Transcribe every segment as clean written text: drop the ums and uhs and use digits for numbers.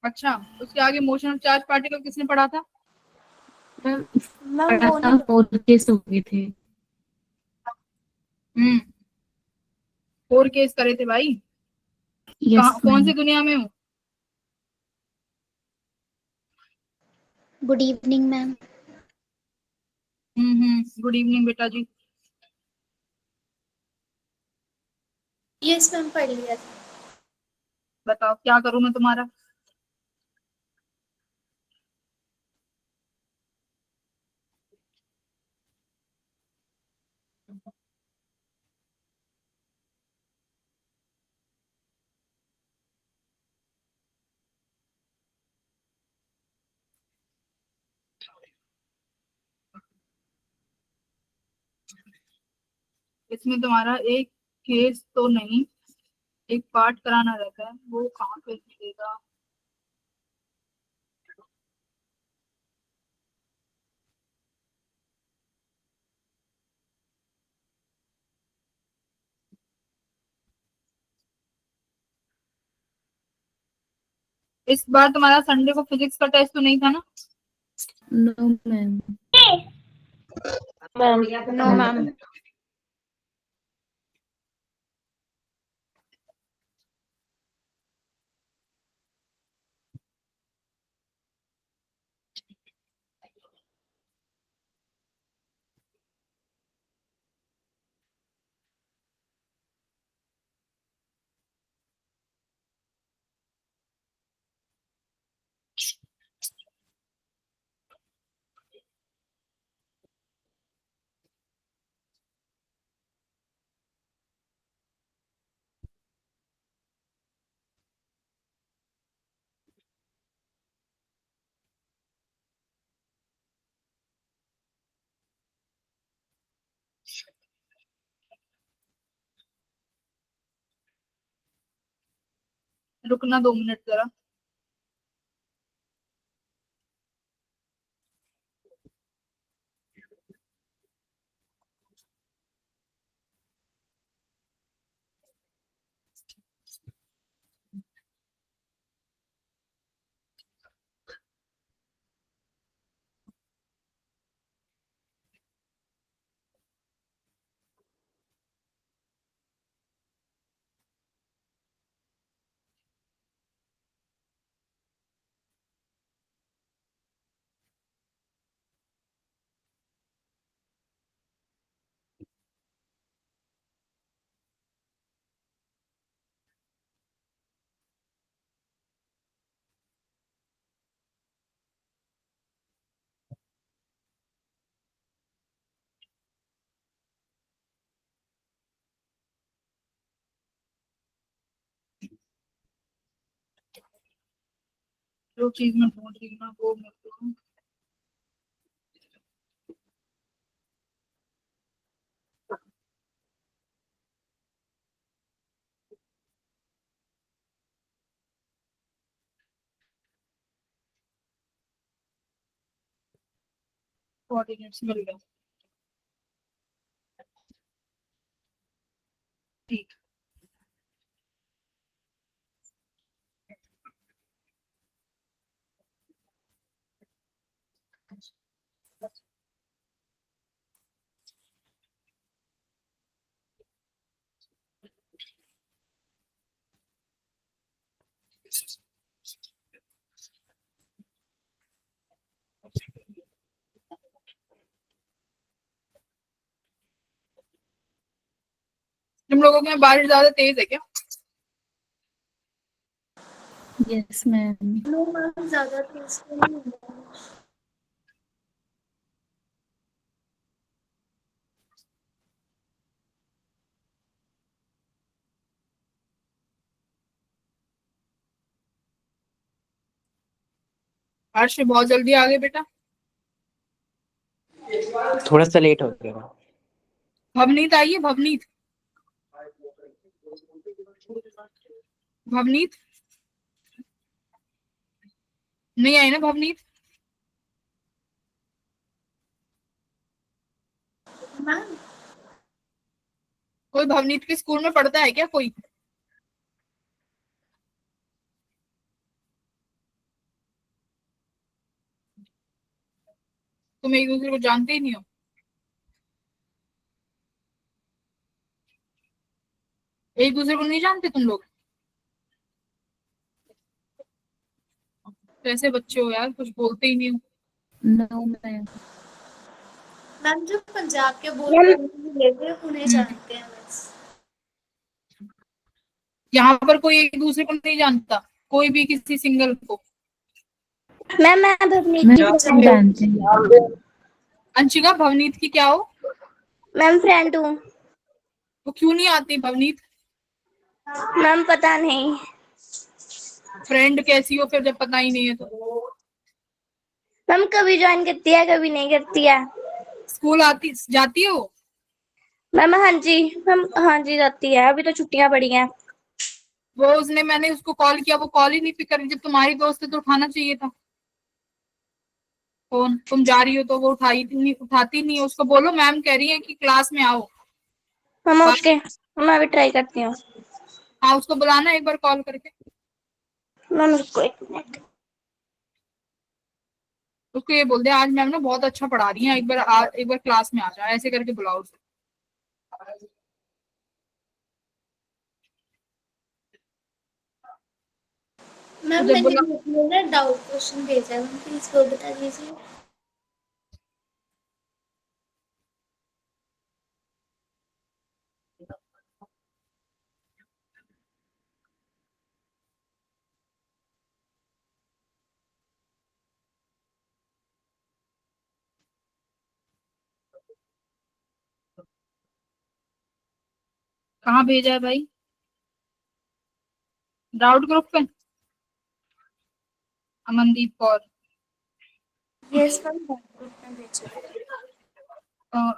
अच्छा, उसके आगे मोशन ऑफ चार्ज पार्टिकल किसने पढ़ा था? मैम मैम पढ़ा वो था, नहीं। 4 केस हो गए थे। हम्म। 4 केस करे थे भाई। यस कहाँ, कौन मैम। सी दुनिया में हो? Good evening ma'am. Good evening बेटा जी। यस मैम पढ़ लिया था। बताओ क्या करूं मैं तुम्हारा? इसमें तुम्हारा एक केस तो नहीं, एक पार्ट कराना रहता है, वो कहाँ पे मिलेगा? इस बार तुम्हारा संडे को फिजिक्स का टेस्ट तो नहीं था ना? No ma'am. Ma'am no ma'am. रुकना 2 मिनट जरा। जो चीज मैं ढूंढ रही हूँ ना, वो मेरे को कोऑर्डिनेट्स मिल गए। ठीक। तुम लोगों के यहाँ बारिश ज्यादा तेज है क्या? Yes ma'am. नो मैम ज्यादा तेज तो नहीं है। हर्ष बहुत जल्दी आ गए बेटा। थोड़ा सा लेट हो गया। भवनीत आई है, भवनीत। भवनीत नहीं आई ना, भवनीत? मैम कोई भवनीत के स्कूल में पढ़ता है क्या कोई? तुम एक दूसरे को जानते ही नहीं हो। एक दूसरे को नहीं जानते तुम लोग। कैसे बच्चे हो यार, कुछ बोलते ही नहीं हो। No, ma'am. मैम जो पंजाब के बोल मैम रहे हैं उन्हें जानते हैं बस। यहाँ पर कोई एक दूसरे को नहीं जानता, कोई भी किसी सिंगल को। मैम मैं भवनीत मैं की सबको फ्रेंड हूँ। जानती हूँ। अंशिका भवनीत की क्या हो? मैम फ्रेंड हूँ। वो क्यों नहीं आती भवनीत? मैम पता नहीं। फ्रेंड कैसी हो फिर जब पता ही नहीं है तो? मैम कभी ज्वाइन करती है कभी नहीं करती है। स्कूल आती जाती हो? मैम हाँ जी। मैम हाँ जी जाती है, अभी तो छुट्टियां पड़ी हैं। वो उसने, मैंने उसको कॉल किया, वो कॉल ही नहीं पिक करी। जब तुम्हारी दोस्त है तो उठाना चाहिए था फोन। तुम जा रही हो तो वो उठाती नहीं है। उसको बोलो मैम कह रही है कि क्लास में आओ। मैम ओके, मैं अभी ट्राई करती हूँ। हाँ, उसको बुलाना एक बार कॉल करके। मैम रुको एक मिनट। उसको ये बोल दे आज मैम ना बहुत अच्छा पढ़ा रही है, एक बार क्लास में आ जाए, ऐसे करके बुलाओ उसे। तो मैम जब मैंने बोला ग्रुप में ना डाउट क्वेश्चन भेजा है, मैम प्लीज वो बता दीजिए। कहाँ भेजा है भाई? डाउट ग्रुप पे Amandeep Kaur. Yes ma'am group में भेजा है। अ,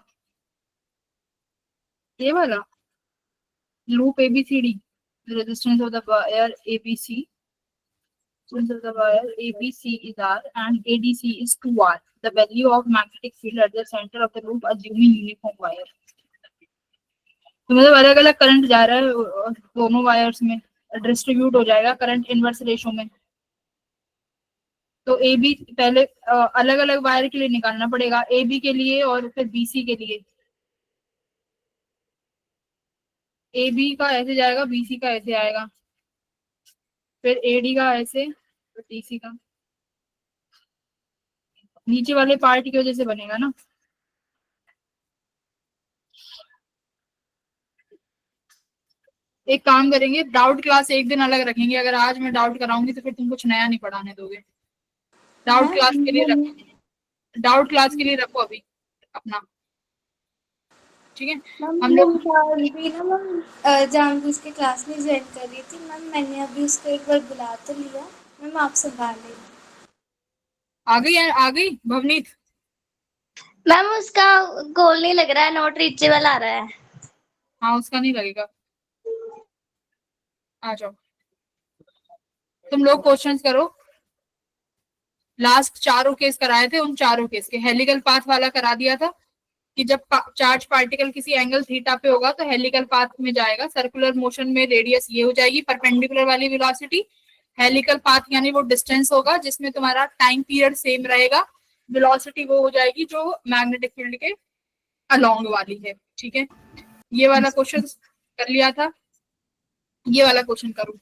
ये वाला loop A B C D, resistance of the wire A B C, resistance of the wire ABC is R and ADC is 2R. The value of magnetic field at the center of the loop assuming uniform wire. तो मतलब अलग अलग current जा रहा है दोनों wires में, distribute हो जाएगा करंट इनवर्स रेशो में। तो ए बी पहले अलग अलग वायर के लिए निकालना पड़ेगा, ए बी के लिए और फिर बीसी के लिए। ए बी का ऐसे जाएगा, बीसी का ऐसे आएगा, फिर एडी का ऐसे, फिर डीसी का नीचे वाले पार्ट की वजह से बनेगा ना। एक काम करेंगे, डाउट क्लास एक दिन अलग रखेंगे। अगर आज मैं डाउट कराऊंगी तो फिर तुम कुछ नया नहीं पढ़ाने दोगे। डाउट क्लास के लिए डाउट क्लास के लिए रखो अभी अपना, ठीक है? मैम हम लोग भी ना मैम जानबूझ के क्लास में ज्वाइन कर रही थी मैम, मैंने अभी उसको एक बार बुला तो लिया। मैम आप संभाल लेंगे। आ गई भवनीत। मैम उसका गोल नहीं लग रहा है, नोट रीचेबल आ रहा है। हाँ, उसका नहीं लगेगा। आ जाओ तुम लोग, क्वेश्चंस करो। लास्ट चारों केस कराए थे, उन चारों केस के हेलिकल पाथ वाला करा दिया था कि जब चार्ज पार्टिकल किसी एंगल थीटा पे होगा तो हेलिकल पाथ में जाएगा। सर्कुलर मोशन में रेडियस ये हो जाएगी, परपेंडिकुलर वाली वेलोसिटी। हेलिकल पाथ यानी वो डिस्टेंस होगा जिसमें तुम्हारा टाइम पीरियड सेम रहेगा। वेलोसिटी वो हो जाएगी जो मैग्नेटिक फील्ड के अलोंग वाली है, ठीक है? ये वाला क्वेश्चन कर लिया था, ये वाला क्वेश्चन करूँ।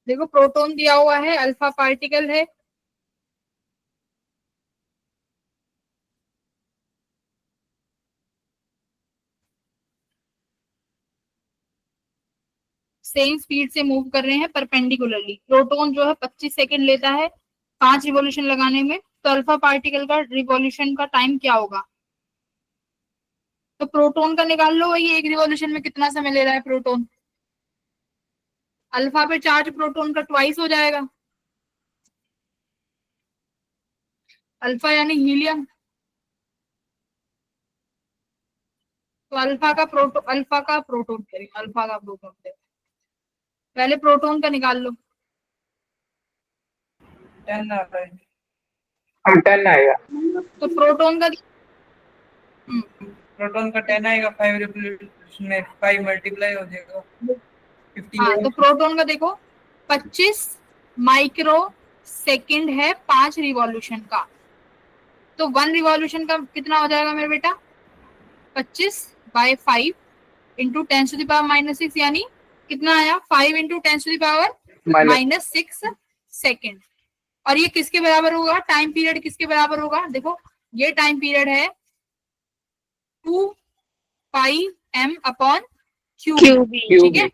देखो प्रोटॉन दिया हुआ है, अल्फा पार्टिकल है, सेम स्पीड से मूव कर रहे हैं परपेंडिकुलरली। प्रोटॉन जो है 25 सेकंड लेता है 5 रिवॉल्यूशन लगाने में, तो अल्फा पार्टिकल का रिवॉल्यूशन का टाइम क्या होगा? तो प्रोटॉन का निकाल लो, वही एक रिवॉल्यूशन में कितना समय ले रहा है प्रोटॉन। अल्फा पे चार्ज प्रोटॉन का ट्वाइस हो जाएगा, अल्फा यानी हीलियम। तो अल्फा का प्रोटॉन करेंगे, अल्फा का प्रोटॉन करेंगे। पहले प्रोटॉन का निकाल लो। 10 आ रहा है। हम 10 आएगा। तो प्रोटॉन का प्रोटॉन का 10 आएगा, 5 रिवॉल्यूशन में 5 मल्टीप्लाई हो जाएगा 50। हाँ, तो प्रोटॉन का देखो 25 माइक्रो सेकंड है 5 रिवॉल्यूशन का, तो 1 रिवॉल्यूशन का कितना हो जाएगा मेरे बेटा? 25/5 इंटू 10⁻⁻6 यानी कितना आया? 5 इंटू 10⁻⁻6 सेकेंड। और ये किसके बराबर होगा? टाइम पीरियड किसके बराबर होगा? देखो ये टाइम पीरियड है 2πm/क्यूबी, ठीक है।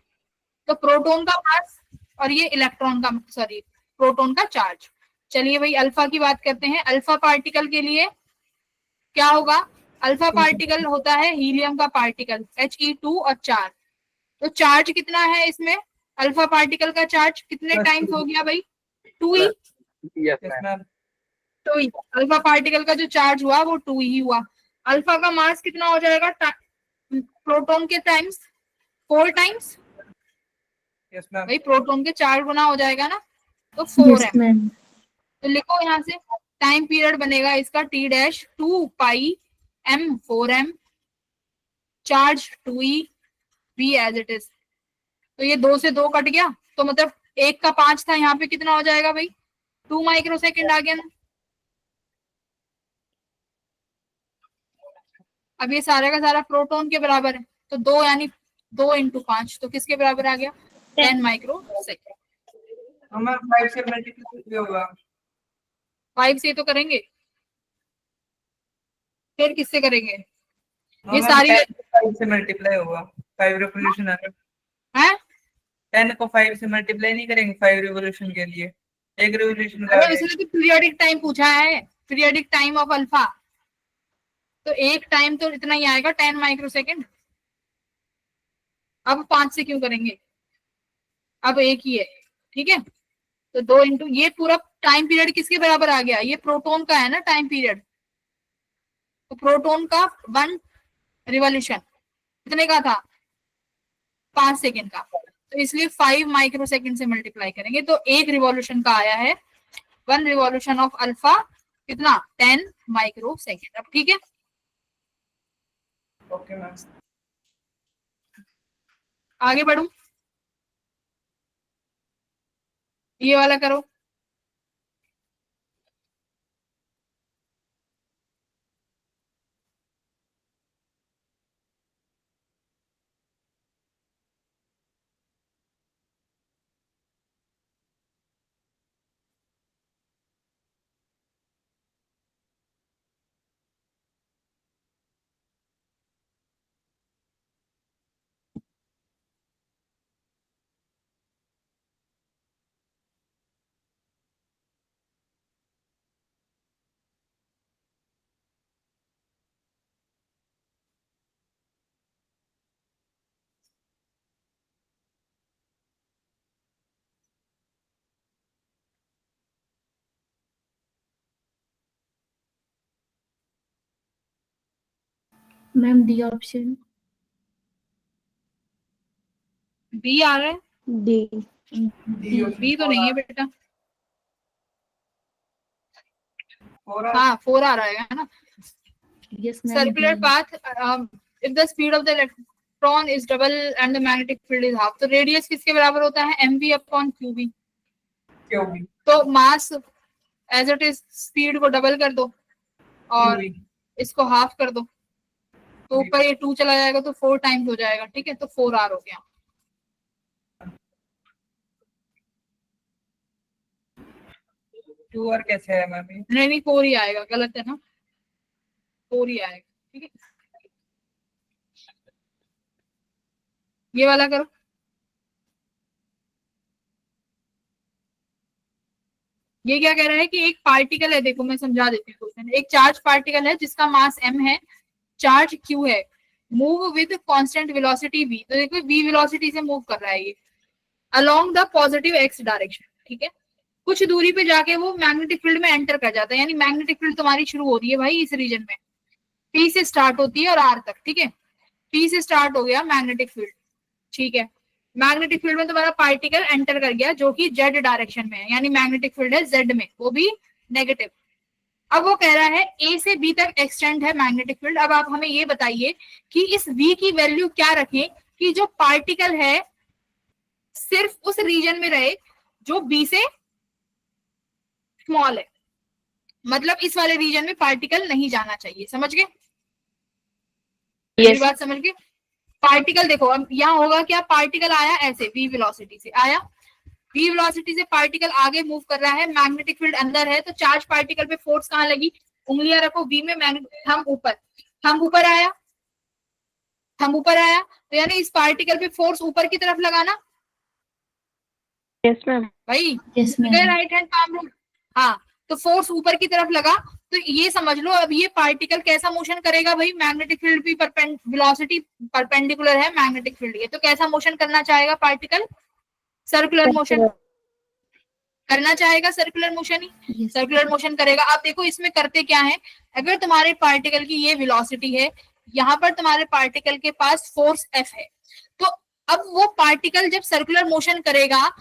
तो प्रोटॉन का मास और ये इलेक्ट्रॉन का, सॉरी प्रोटॉन का चार्ज। चलिए भाई अल्फा की बात करते हैं। अल्फा पार्टिकल के लिए क्या होगा? अल्फा पार्टिकल होता है हीलियम का पार्टिकल He2 और 4। तो चार्ज कितना है इसमें? अल्फा पार्टिकल का चार्ज कितने टाइम्स हो गया भाई? 2e। Yes ma'am. तो अल्फा पार्टिकल का जो चार्ज हुआ वो 2 ही हुआ। अल्फा का मास कितना हो जाएगा प्रोटॉन के टाइम्स? 4 टाइम्स। Yes ma'am. भाई प्रोटॉन के 4 गुना हो जाएगा ना, तो 4 Yes, है। ma'am. तो लिखो यहाँ से टाइम पीरियड बनेगा इसका T-2πm4m, charge 2e, v as it is. तो ये 2 से 2 कट गया, तो मतलब 1 का 5 था, यहाँ पे कितना हो जाएगा भाई? 2 माइक्रो सेकेंड आ गया ना। अब ये सारा का सारा प्रोटॉन के बराबर है, तो 2 यानी 2 इंटू 5, तो किसके बराबर आ गया? 10 माइक्रो सेकेंड। हमें 5 से मल्टीप्लाई होगा। 5 से तो करेंगे, फिर किससे करेंगे? ये हमें सारी 5 से मल्टीप्लाई होगा, 5 रिवॉल्यूशन आ रहा है। 10 को 5 से मल्टीप्लाई नहीं करेंगे 5 रिवॉल्यूशन के लिए, एक रिवॉल्यूशन का अरे उसने तो पीरियोडिक टाइम पूछा है, पीरियोडिक टाइम ऑफ अल्फा, तो एक टाइम तो इतना ही आएगा 10 माइक्रो सेकेंड। अब 5 से क्यों करेंगे? अब एक ही है, ठीक है। तो 2 इंटू ये पूरा टाइम पीरियड किसके बराबर आ गया? ये प्रोटॉन का है ना टाइम पीरियड, तो प्रोटॉन का 1 रिवॉल्यूशन कितने का था? 5 सेकेंड का, तो इसलिए 5 माइक्रो सेकेंड से मल्टीप्लाई करेंगे, तो एक रिवॉल्यूशन का आया है 1 रिवॉल्यूशन ऑफ अल्फा कितना? 10 माइक्रो सेकेंड। अब ठीक है, ओके मैम। आगे बढ़ू, ये वाला करो। Ma'am, D option. बी आ रहा है? D. बी तो नहीं है बेटा। पूरा हाँ 4 आ रहा है ना। Yes, ma'am. Circular D. path, if the speed of the electron is double and the magnetic field is half, तो रेडियस किसके बराबर होता है? mv/qb। क्यों भी तो mass as it is speed को डबल कर दो और इसको हाफ कर दो, तो ऊपर ये 2 चला जाएगा तो 4 टाइम्स हो जाएगा, ठीक है। तो 4r हो गया। 2 और कैसे है मैम ये? नहीं 4 ही आएगा, गलत है ना, 4 ही आएगा। ठीक है, ये वाला करो। ये क्या कह रहा है कि एक पार्टिकल है, देखो मैं समझा देती हूँ क्वेश्चन। एक चार्ज पार्टिकल है जिसका मास m है, चार्ज q है, move with constant velocity v। तो देखो v वेलोसिटी से मूव कर रहा है ये along the positive x direction. ठीक है, कुछ दूरी पे जाके वो मैग्नेटिक फील्ड में एंटर कर जाता है, यानी मैग्नेटिक फील्ड तुम्हारी शुरू होती है भाई इस रीजन में, P से स्टार्ट होती है और R तक। ठीक है, P से स्टार्ट हो गया मैग्नेटिक फील्ड। ठीक है, मैग्नेटिक फील्ड में तुम्हारा पार्टिकल एंटर कर गया जो कि जेड डायरेक्शन में है, यानी मैग्नेटिक फील्ड है जेड में, वो भी नेगेटिव। अब वो कह रहा है ए से बी तक एक्सटेंड है मैग्नेटिक फील्ड। अब आप हमें ये बताइए कि इस v की वैल्यू क्या रखें कि जो पार्टिकल है सिर्फ उस रीजन में रहे जो b से स्मॉल है, मतलब इस वाले रीजन में पार्टिकल नहीं जाना चाहिए। समझ गए? मेरी बात समझ गए? पार्टिकल देखो अब यहाँ होगा क्या, पार्टिकल आया ऐसे v वेलोसिटी से आया, v वेलोसिटी से पार्टिकल आगे मूव कर रहा है, मैग्नेटिक फील्ड अंदर है, तो चार्ज पार्टिकल पे फोर्स कहाँ लगी, उंगलियां रखो v में, थंब ऊपर, थंब ऊपर आया, थंब ऊपर आया, तो यानी इस पार्टिकल पे फोर्स ऊपर की तरफ लगाना। Yes ma'am. भाई Yes, ma'am. Right hand palm rule, हाँ, तो फोर्स ऊपर की तरफ लगा, तो ये समझ लो अब ये पार्टिकल कैसा मोशन करेगा भाई, मैग्नेटिक फील्ड भी वेलोसिटी परपेंडिकुलर है मैग्नेटिक फील्ड के, तो कैसा मोशन करना चाहेगा पार्टिकल, सर्कुलर मोशन करना चाहेगा, सर्कुलर मोशन ही Yes. सर्कुलर मोशन करेगा। आप देखो इसमें करते क्या है, अगर तुम्हारे पार्टिकल की ये वेलोसिटी है, यहाँ पर तुम्हारे पार्टिकल के पास फोर्स F है, तो अब वो पार्टिकल जब सर्कुलर मोशन करेगा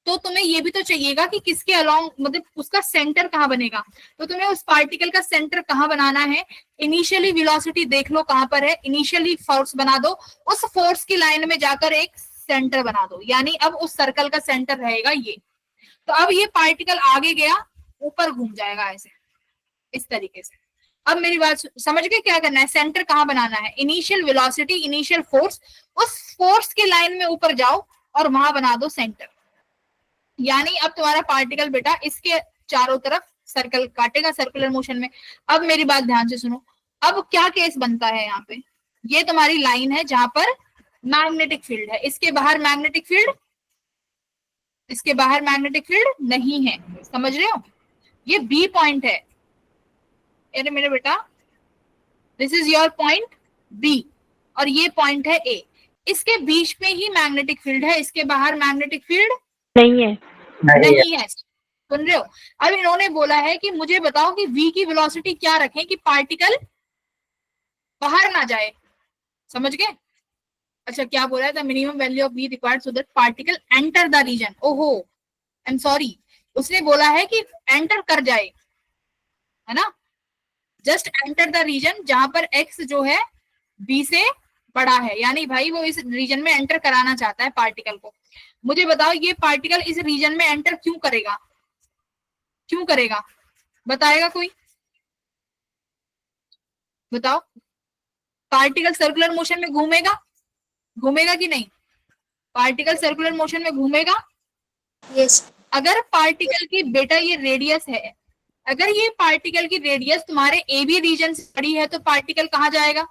तो तुम्हें ये भी तो चाहिएगा कि किसके अलोंग, मतलब उसका सेंटर कहाँ बनेगा, तो तुम्हें उस पार्टिकल का सेंटर कहाँ बनाना है, इनिशियली वेलोसिटी देख लो कहाँ पर है, इनिशियली फोर्स बना दो, उस फोर्स की लाइन में जाकर एक सेंटर बना दो, यानी अब उस सर्कल का सेंटर रहेगा ये। तो अब ये पार्टिकल आगे गया, ऊपर घूम जाएगा ऐसे, इस तरीके से। अब मेरी बात समझ गए क्या करना है, सेंटर कहाँ बनाना है, इनिशियल वेलोसिटी, इनिशियल फोर्स, उस फोर्स की लाइन में ऊपर जाओ और वहां बना दो सेंटर, यानी अब तुम्हारा पार्टिकल बेटा इसके चारों तरफ सर्कल काटेगा सर्कुलर मोशन में। अब मेरी बात ध्यान से सुनो, अब क्या केस बनता है यहाँ पे, ये तुम्हारी लाइन है जहां पर मैग्नेटिक फील्ड है, इसके बाहर मैग्नेटिक फील्ड, इसके बाहर मैग्नेटिक फील्ड नहीं है, समझ रहे हो, ये बी पॉइंट है, अरे मेरे बेटा this is your point B और ये पॉइंट है ए, इसके बीच में ही मैग्नेटिक फील्ड है, इसके बाहर मैग्नेटिक फील्ड नहीं है। नहीं है। सुन रहे हो? अब इन्होंने बोला है कि मुझे बताओ कि v की वेलोसिटी क्या रखें कि पार्टिकल बाहर ना जाए, समझ गए? अच्छा क्या बोला है, the minimum value of v required so that particle enter the region. ओहो आई एम सॉरी, उसने बोला है कि एंटर कर जाए, है ना, जस्ट एंटर द रीजन जहां पर x जो है b से बड़ा है, यानी भाई वो इस रीजन में एंटर कराना चाहता है पार्टिकल को। मुझे बताओ ये पार्टिकल इस रीजन में एंटर क्यों करेगा, क्यों करेगा, बताएगा कोई, बताओ। पार्टिकल सर्कुलर मोशन में घूमेगा, घूमेगा कि नहीं, पार्टिकल सर्कुलर मोशन में घूमेगा। यस अगर पार्टिकल की बेटा ये रेडियस है, अगर ये पार्टिकल की रेडियस तुम्हारे ए बी रीजन से बड़ी है तो पार्टिकल कहाँ जाएगा,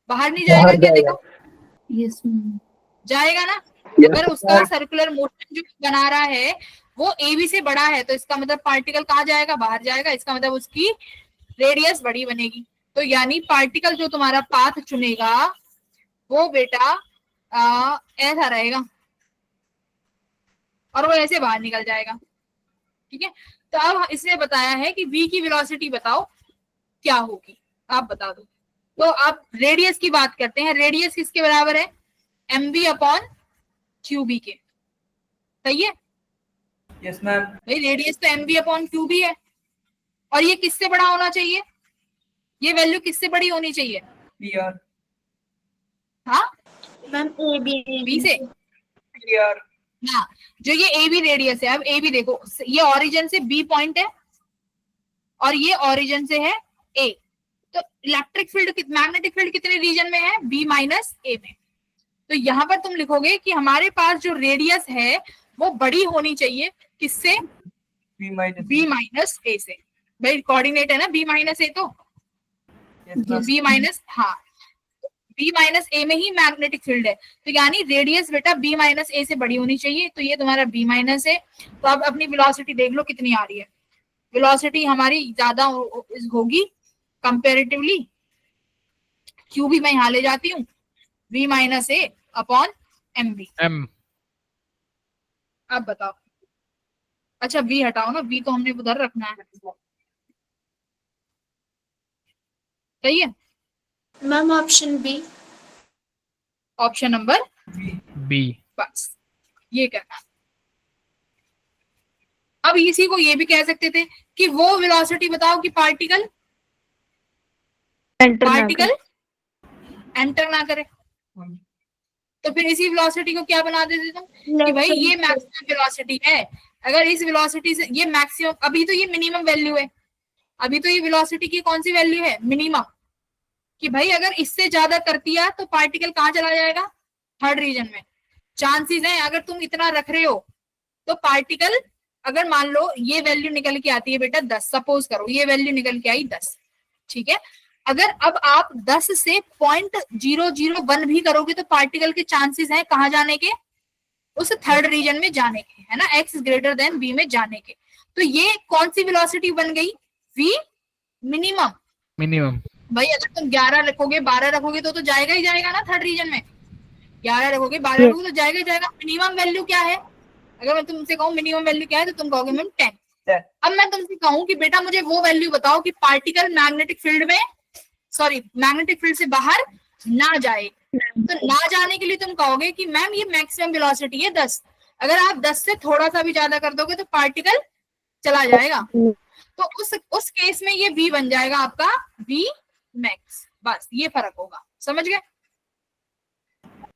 बाहर नहीं जाएगा क्या, देखो Yes, ma'am. जाएगा ना। अगर उसका सर्कुलर मोशन जो बना रहा है वो ए बी से बड़ा है तो इसका मतलब पार्टिकल कहाँ जाएगा, बाहर जाएगा, इसका मतलब उसकी रेडियस बड़ी बनेगी। तो यानी पार्टिकल जो तुम्हारा पाथ चुनेगा वो बेटा ऐसा रहेगा और वो ऐसे बाहर निकल जाएगा। ठीक है, तो अब इसने बताया है कि v की वेलोसिटी बताओ क्या होगी, आप बता दो। तो आप रेडियस की बात करते हैं, रेडियस किसके बराबर है, mv अपॉन क्यूबी के, सही है? Yes ma'am. भाई रेडियस तो mv अपॉन क्यूबी है, और ये किससे बड़ा होना चाहिए, ये वैल्यू किससे बड़ी होनी चाहिए, बी आर, हाँ मैम ए बी बी से, बी आर, हाँ जो ये ए बी रेडियस है। अब ए बी देखो, ये ओरिजिन से बी पॉइंट है और ये ओरिजिन से है ए, तो इलेक्ट्रिक फील्ड, मैग्नेटिक फील्ड कितने रीजन में है, बी माइनस ए में। तो यहाँ पर तुम लिखोगे कि हमारे पास जो रेडियस है वो बड़ी होनी चाहिए किससे, B B माइनस A से। भाई कोऑर्डिनेट है ना B माइनस A, तो B माइनस, हाँ B माइनस A में ही मैग्नेटिक फील्ड है, तो यानी रेडियस बेटा B माइनस A से बड़ी होनी चाहिए, तो ये तुम्हारा B माइनस है। तो अब अपनी वेलोसिटी देख लो कितनी आ रही है, वेलोसिटी हमारी ज्यादा होगी कंपेरेटिवली, Q भी मैं यहाँ ले जाती हूँ, V minus A upon MV। अब बताओ, अच्छा V हटाओ ना, V तो हमने उधर रखना है, सही है। Ma'am option B. Option number B. बस ये कहना। अब इसी को ये भी कह सकते थे कि वो वेलोसिटी बताओ कि पार्टिकल एंटर ना करे, तो फिर इसी वेलोसिटी को क्या बना देते तुम कि भाई ये मैक्सिमम वेलोसिटी है। अगर इस वेलोसिटी से ये मैक्सिमम, अभी तो ये मिनिमम वैल्यू है, अभी तो ये वेलोसिटी की कौन सी वैल्यू है, मिनिमम, कि भाई अगर इससे ज्यादा कर दिया तो पार्टिकल कहाँ चला जाएगा, थर्ड रीजन में। चांसेस है अगर तुम इतना रख रहे हो तो पार्टिकल, अगर मान लो ये वैल्यू निकल के आती है बेटा 10, सपोज करो ये वैल्यू निकल के आई 10, ठीक है। अगर अब आप 10 से 0.001 भी करोगे तो पार्टिकल के चांसेस हैं कहाँ जाने के, उस थर्ड रीजन में जाने के, है ना, x ग्रेटर देन v में जाने के। तो ये कौन सी वेलोसिटी बन गई, v मिनिमम। भाई अगर तुम 11 रखोगे 12 रखोगे तो जाएगा ही जाएगा ना थर्ड रीजन में, 11 रखोगे 12 रखोगे तो जाएगा ही जाएगा। मिनिमम वैल्यू क्या है, अगर मैं तुमसे कहूँ मिनिमम वैल्यू क्या है तो तुम कहोगे मैम 10। अब मैं तुमसे कहूँ कि बेटा मुझे वो वैल्यू बताओ कि पार्टिकल मैग्नेटिक फील्ड में, सॉरी मैग्नेटिक फील्ड से बाहर ना जाए, तो ना जाने के लिए तुम कहोगे कि मैम ये मैक्सिमम वेलोसिटी है 10, अगर आप 10 से थोड़ा सा भी ज्यादा कर दोगे तो पार्टिकल चला जाएगा, तो उस केस में ये v बन जाएगा आपका v मैक्स, बस ये फर्क होगा, समझ गए।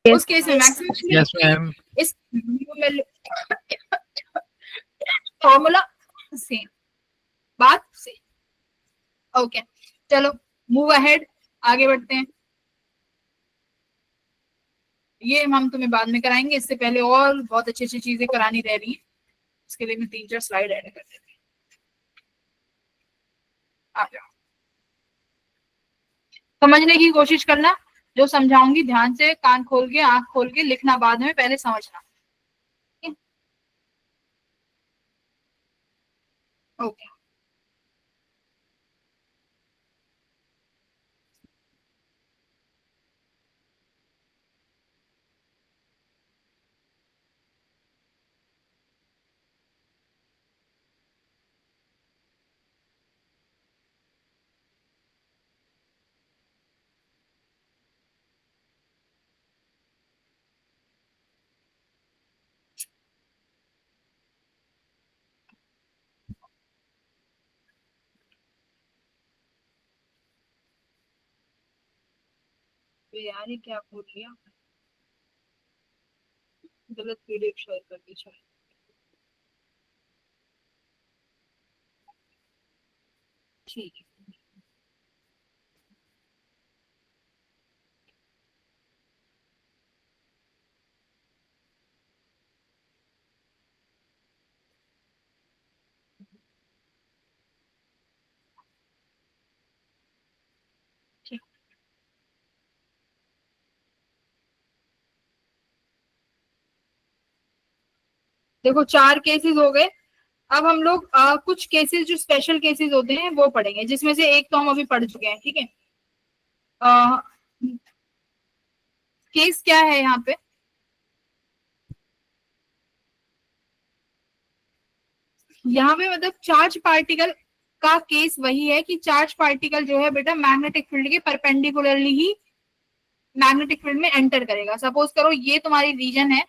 उस केस में मैक्सिमम, यस मैम। इस फॉर्मूला सेम, बात सेम। ओके चलो मूव अहेड, आगे बढ़ते हैं। ये हम तुम्हें बाद में कराएंगे, इससे पहले और बहुत अच्छी अच्छी चीजें करानी रह रही हैं, इसके लिए मैं 3-4 स्लाइड ऐड कर देती हूँ। आ जाओ, समझने की कोशिश करना, जो समझाऊंगी ध्यान से कान खोल के आंख खोल के लिखना, बाद में पहले समझना। ओके यार ये क्या बोल लिया, गलत पीडीएफ शेयर कर दी शायद। ठीक है ठीक। देखो 4 केसेस हो गए, अब हम लोग कुछ केसेस जो स्पेशल केसेस होते हैं वो पढ़ेंगे, जिसमें से एक तो हम अभी पढ़ चुके हैं, ठीक है। केस क्या है यहाँ पे, यहाँ पे मतलब चार्ज पार्टिकल का केस वही है कि चार्ज पार्टिकल जो है बेटा मैग्नेटिक फील्ड के परपेंडिकुलरली ही मैग्नेटिक फील्ड में एंटर करेगा। सपोज करो ये तुम्हारी रीजन है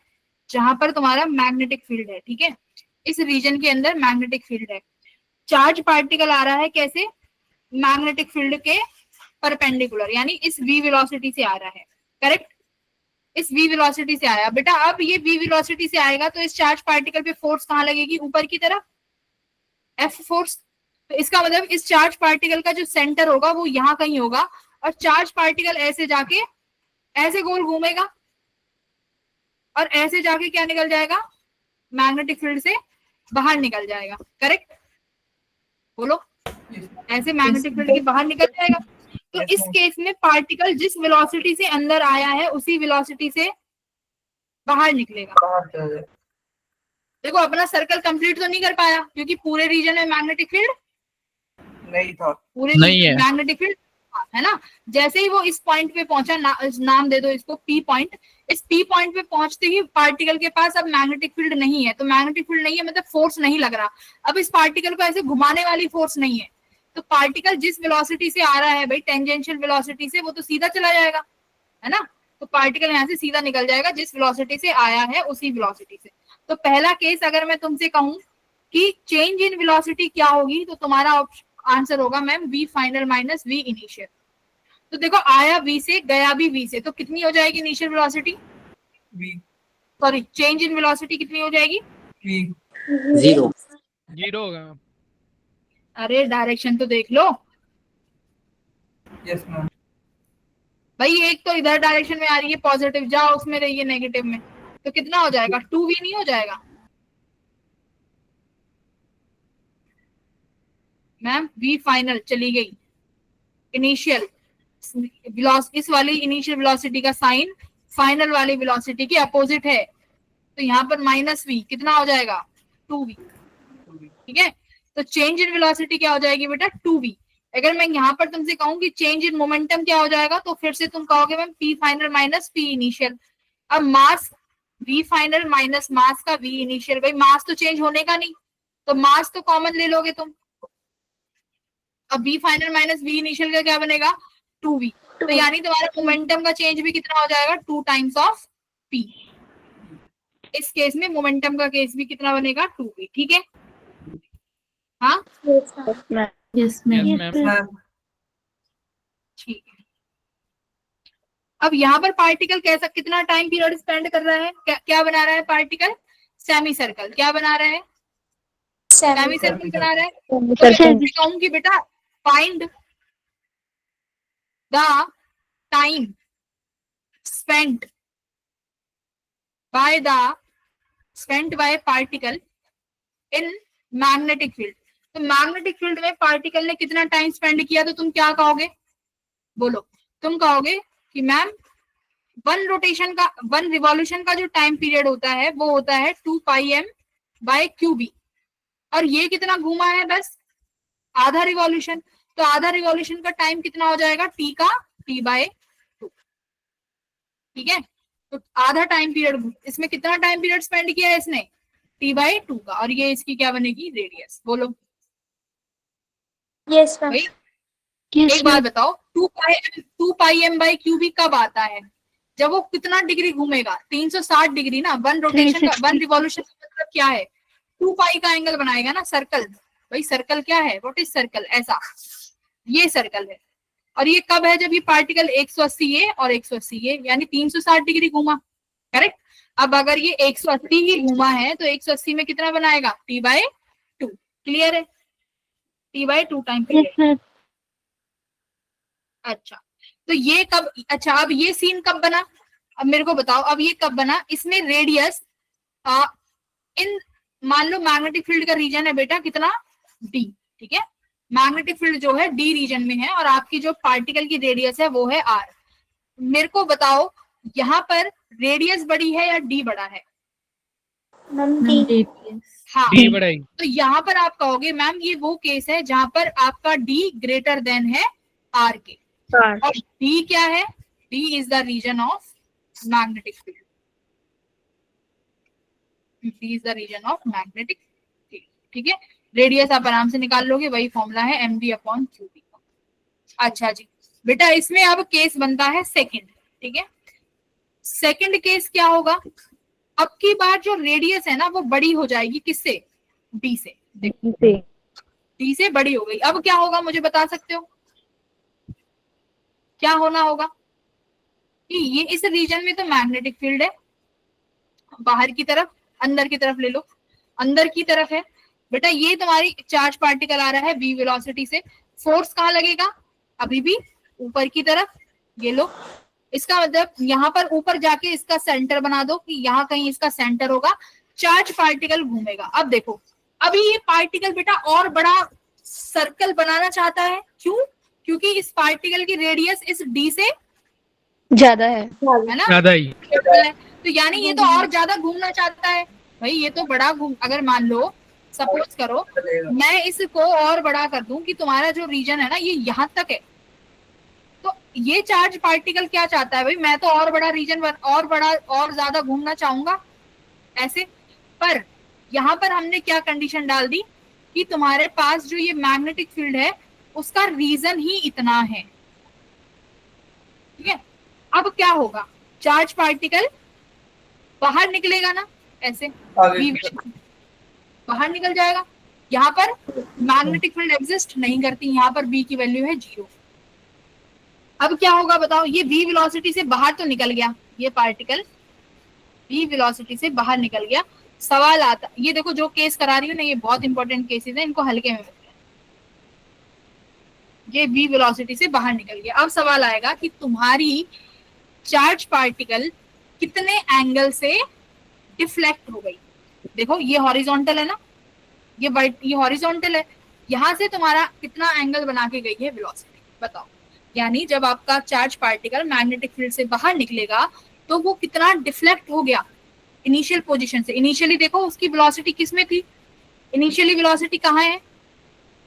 जहां पर तुम्हारा मैग्नेटिक फील्ड है, ठीक है, इस रीजन के अंदर मैग्नेटिक फील्ड है, चार्ज पार्टिकल आ रहा है कैसे, मैग्नेटिक फील्ड के परपेंडिकुलर, यानी इस v वेलोसिटी से आ रहा है, करेक्ट, इस v वेलोसिटी से आया बेटा। अब ये v वेलोसिटी से आएगा तो इस चार्ज पार्टिकल पे फोर्स कहाँ लगेगी, ऊपर की तरफ, F फोर्स। तो इसका मतलब इस चार्ज पार्टिकल का जो सेंटर होगा वो यहाँ कहीं होगा, और चार्ज पार्टिकल ऐसे जाके ऐसे गोल घूमेगा और ऐसे जाके क्या निकल जाएगा, मैग्नेटिक फील्ड से बाहर निकल जाएगा, करेक्ट? बोलो, ऐसे मैग्नेटिक फील्ड के बाहर निकल जाएगा। तो इस केस में पार्टिकल जिस वेलोसिटी से अंदर आया है उसी वेलोसिटी से बाहर निकलेगा। देखो अपना सर्कल कंप्लीट तो नहीं कर पाया क्योंकि पूरे रीजन में मैग्नेटिक फील्ड नहीं था, पूरे नहीं है। मैग्नेटिक फील्ड है ना। जैसे ही वो इस पॉइंट पे पहुंचा, नाम दे दो इसको पी पॉइंट। इस पी पॉइंट पे पहुंचते ही पार्टिकल के पास अब मैग्नेटिक फील्ड नहीं है। तो मैग्नेटिक फील्ड नहीं है मतलब फोर्स नहीं लग रहा। अब इस पार्टिकल को ऐसे घुमाने वाली फोर्स नहीं है। तो पार्टिकल जिस वेलोसिटी से आ रहा है भाई, टेंजेंशियल वेलोसिटी से, वो तो सीधा चला जाएगा, है ना। तो पार्टिकल यहाँ से सीधा निकल जाएगा, जिस वेलोसिटी से आया है उसी वेलोसिटी से। तो पहला केस अगर मैं तुमसे कहूं कि चेंज इन वेलोसिटी क्या होगी, तो तुम्हारा आंसर होगा ma'am V final minus V initial. तो देखो आया वी से, गया भी वी से, तो कितनी हो जाएगी initial velocity, V sorry change in velocity कितनी हो जाएगी? वी 0 0 होगा मैम। अरे डायरेक्शन तो देख लो यस मैम। भाई, एक तो इधर डायरेक्शन में आ रही है पॉजिटिव, जाओ उसमें रहिए नेगेटिव में, तो कितना हो जाएगा? 2v नहीं हो जाएगा मैम? v फाइनल चली गई, इनिशियल इस वाली इनिशियल वेलोसिटी का साइन फाइनल वाली वेलोसिटी की अपोजिट है, तो यहाँ पर माइनस v कितना हो जाएगा? 2v। ठीक है, तो चेंज इन वेलोसिटी क्या हो जाएगी बेटा? 2v। अगर मैं यहाँ पर तुमसे कहूँ कि चेंज इन मोमेंटम क्या हो जाएगा, तो फिर से तुम कहोगे ma'am p final minus p initial. अब मास v फाइनल माइनस मास का v इनिशियल, भाई मास तो चेंज होने का नहीं, तो मास तो कॉमन ले लोगे तुम। अब v final minus v initial का क्या बनेगा? 2v। तो यानी तुम्हारा मोमेंटम का चेंज भी कितना हो जाएगा? 2 टाइम्स ऑफ p। इस केस में मोमेंटम का केस भी कितना बनेगा? 2v। ठीक है, हाँ yes yes ma'am. Ma'am. Ma'am ठीक है। अब यहाँ पर पार्टिकल कैसा कितना टाइम पीरियड स्पेंड कर रहा है? क्या बना रहा है पार्टिकल? Semi circle. क्या बना रहा है? सेमी सर्कल बना रहा है। तो मैं कहूंगी बेटा find the time spent by particle in magnetic field. तो मैग्नेटिक फील्ड में पार्टिकल ने कितना टाइम स्पेंड किया, तो तुम क्या कहोगे? बोलो, तुम कहोगे कि मैम वन रिवॉल्यूशन का जो टाइम पीरियड होता है वो होता है 2 पाई m बाय क्यूबी, और ये कितना घूमा है? बस आधा रिवॉल्यूशन। तो आधा रिवॉल्यूशन का टाइम कितना हो जाएगा? t का t बाय 2। ठीक है, तो आधा टाइम पीरियड, इसमें कितना टाइम पीरियड स्पेंड किया है इसने? t बाय 2 का, और ये इसकी क्या बनेगी? रेडियस। बोलो यस मैम। भाई, एक बात बताओ, 2 पाई m बाय क्यूबी कब आता है? जब वो कितना डिग्री घूमेगा? 360 डिग्री ना। वन रोटेशन का, वन रिवॉल्यूशन का मतलब क्या है? 2 पाई का एंगल बनाएगा ना सर्कल। भाई सर्कल क्या है? What is circle? ऐसा, ये सर्कल है। और ये कब है? जब ये पार्टिकल 180 है और 180 है, यानी 360 डिग्री घूमा, करेक्ट। अब अगर ये 180 ही घूमा है तो 180 में कितना बनाएगा? t by 2। क्लियर है? t by 2 time period. अच्छा, तो ये कब, अच्छा अब ये सीन कब बना? अब मेरे को बताओ, अब ये कब बना? इसमें रेडियस इन, मान लो मैग्नेटिक फील्ड का रीजन है बेटा कितना? d। ठीक है, मैग्नेटिक फील्ड जो है d रीजन में है, और आपकी जो पार्टिकल की रेडियस है वो है r। मेरे को बताओ यहाँ पर रेडियस बड़ी है या d बड़ा है? हाँ, डी बढ़ाई। तो यहाँ पर आप कहोगे मैम ये वो केस है जहां पर आपका d ग्रेटर देन है r के, और d क्या है? d is the region of magnetic field. d is the region of magnetic field. ठीक है, रेडियस आप आराम से निकाल लोगे, वही फॉर्मूला है md/qb। अच्छा जी बेटा, इसमें अब केस बनता है सेकंड। ठीक है, सेकंड केस क्या होगा? अब की बार जो रेडियस है ना वो बड़ी हो जाएगी, किससे? d से। देखो d से बड़ी हो गई। अब क्या होगा मुझे बता सकते हो? क्या होना होगा कि ये इस रीजन में तो मैग्नेटिक फील्ड है, बाहर की तरफ, अंदर की तरफ ले लो, अंदर की तरफ है बेटा, ये तुम्हारी चार्ज पार्टिकल आ रहा है v वेलोसिटी से। फोर्स कहाँ लगेगा? अभी भी ऊपर की तरफ। ये लो, इसका मतलब यहाँ पर ऊपर जाके इसका सेंटर बना दो कि यहाँ कहीं इसका सेंटर होगा, चार्ज पार्टिकल घूमेगा। अब देखो अभी ये पार्टिकल बेटा और बड़ा सर्कल बनाना चाहता है, क्यों? क्योंकि इस पार्टिकल की रेडियस इस डी से ज्यादा है। है ना, ज्यादा ही। तो यानी ये तो और ज्यादा घूमना चाहता है भाई, ये तो बड़ा घूम, अगर मान लो सपोज करो मैं इसको और बड़ा कर दूं कि तुम्हारा जो रीजन है ना ये यहाँ तक है, तो ये चार्ज पार्टिकल क्या चाहता है भाई, मैं तो और बड़ा रीजन और बड़ा और ज्यादा घूमना चाहूंगा ऐसे। पर यहाँ पर हमने क्या कंडीशन डाल दी कि तुम्हारे पास जो ये मैग्नेटिक फील्ड है उसका रीजन ही इतना है, ठीक है। अब क्या होगा, चार्ज पार्टिकल बाहर निकलेगा ना, ऐसे बाहर निकल जाएगा। यहाँ पर मैग्नेटिक फील्ड एग्जिस्ट नहीं करती, यहाँ पर बी की वैल्यू है 0। अब क्या होगा बताओ, ये v वेलोसिटी से बाहर तो निकल गया, ये पार्टिकल v वेलोसिटी से बाहर निकल गया। सवाल आता, ये देखो जो केस करा रही हूँ ना, ये बहुत इंपॉर्टेंट केसेस है, इनको हल्के में, ये v वेलोसिटी से बाहर निकल गया। अब सवाल आएगा कि तुम्हारी चार्ज पार्टिकल कितने एंगल से डिफ्लेक्ट हो गई। देखो ये हॉरिजॉन्टल है ना, ये हॉरिजॉन्टल है, यहाँ से तुम्हारा कितना एंगल बना के गई है वेलोसिटी, बताओ। यानी जब आपका चार्ज पार्टिकल मैग्नेटिक फील्ड से बाहर निकलेगा तो वो कितना डिफ्लेक्ट हो गया इनिशियल पोजीशन से। इनिशियली देखो उसकी वेलोसिटी किस में थी, इनिशियली वेलोसिटी कहाँ है,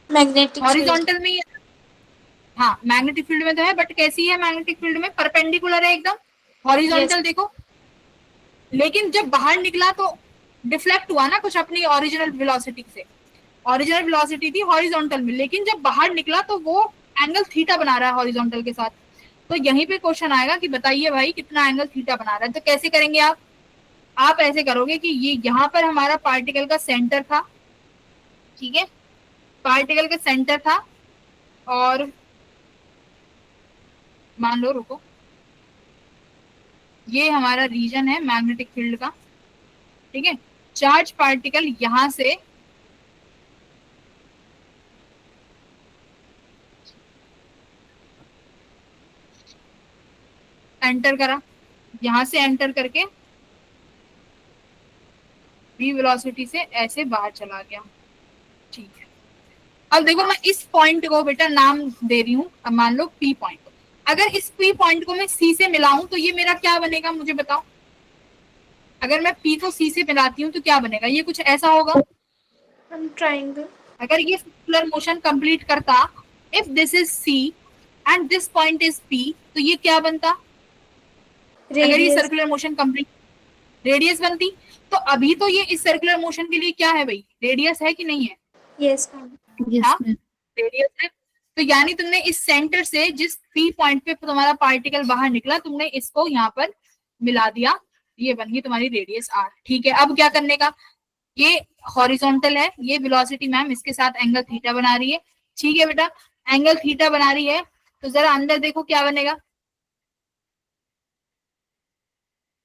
मैग्नेटिक हॉरिजॉन्टल में ही है। हाँ मैग्नेटिक फील्ड में तो है, बट कैसी है मैग्नेटिक फील्ड में, परपेंडिकुलर है एकदम, हॉरिजॉन्टल देखो। लेकिन जब बाहर निकला तो डिफ्लेक्ट हुआ ना कुछ अपनी ओरिजिनल वेलोसिटी से, ओरिजिनल वेलोसिटी थी हॉरिजॉन्टल में, लेकिन जब बाहर निकला तो वो एंगल थीटा बना रहा है हॉरिजॉन्टल के साथ। तो यहीं पे क्वेश्चन आएगा कि बताइए भाई कितना एंगल थीटा बना रहा है। तो कैसे करेंगे आप ऐसे करोगे कि ये यहाँ पर हमारा पार्टिकल का सेंटर था, ठीक है, पार्टिकल का सेंटर था, और मान लो, रुको, ये हमारा रीजन है मैग्नेटिक फील्ड का, ठीक है। चार्ज पार्टिकल यहां से एंटर करा, यहां से एंटर करके v वेलोसिटी से ऐसे बाहर चला गया, ठीक है। अब देखो मैं इस पॉइंट को बेटा नाम दे रही हूँ, अब मान लो P पॉइंट। अगर इस P पॉइंट को मैं C से मिलाऊं तो ये मेरा क्या बनेगा, मुझे बताओ। अगर मैं P को C से मिलाती हूँ तो क्या बनेगा, ये कुछ ऐसा होगा, ट्राइंगल। अगर ये सर्कुलर मोशन कंप्लीट करता, if this is C and this point is P, तो ये क्या बनता, अगर ये सर्कुलर मोशन कंप्लीट, रेडियस बनती। तो अभी तो ये इस सर्कुलर मोशन के लिए क्या है भाई, रेडियस है कि नहीं है, यस यस मैम। रेडियस है। तो यानी तुमने इस सेंटर से जिस P पॉइंट पे तुम्हारा पार्टिकल बाहर निकला, तुमने इसको यहाँ पर मिला दिया, ये बन गई तुम्हारी रेडियस r, ठीक है। अब क्या करने का, ये हॉरिजॉन्टल है, ये वेलोसिटी मैम इसके साथ एंगल थीटा बना रही है, ठीक है बेटा, एंगल थीटा बना रही है। तो जरा अंदर देखो क्या बनेगा,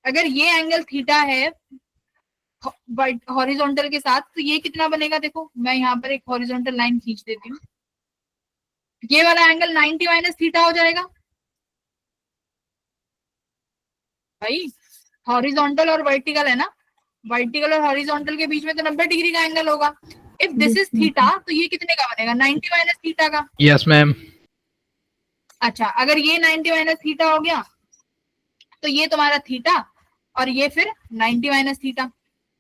अगर ये एंगल थीटा है हॉरिजॉन्टल के साथ, तो ये कितना बनेगा, देखो मैं यहाँ पर एक हॉरिजॉन्टल लाइन खींच देती हूँ, ये वाला एंगल 90 माइनस थीटा हो जाएगा भाई। हॉरिजॉन्टल और वर्टिकल है ना, वर्टिकल और हॉरिजॉन्टल के बीच में तो 90 डिग्री का एंगल होगा। इफ दिस इज थीटा तो ये कितने का बनेगा, 90 माइनस थीटा का। Yes ma'am. अच्छा, अगर ये 90 माइनस थीटा हो गया तो ये तुम्हारा थीटा, और ये फिर 90 माइनस थीटा,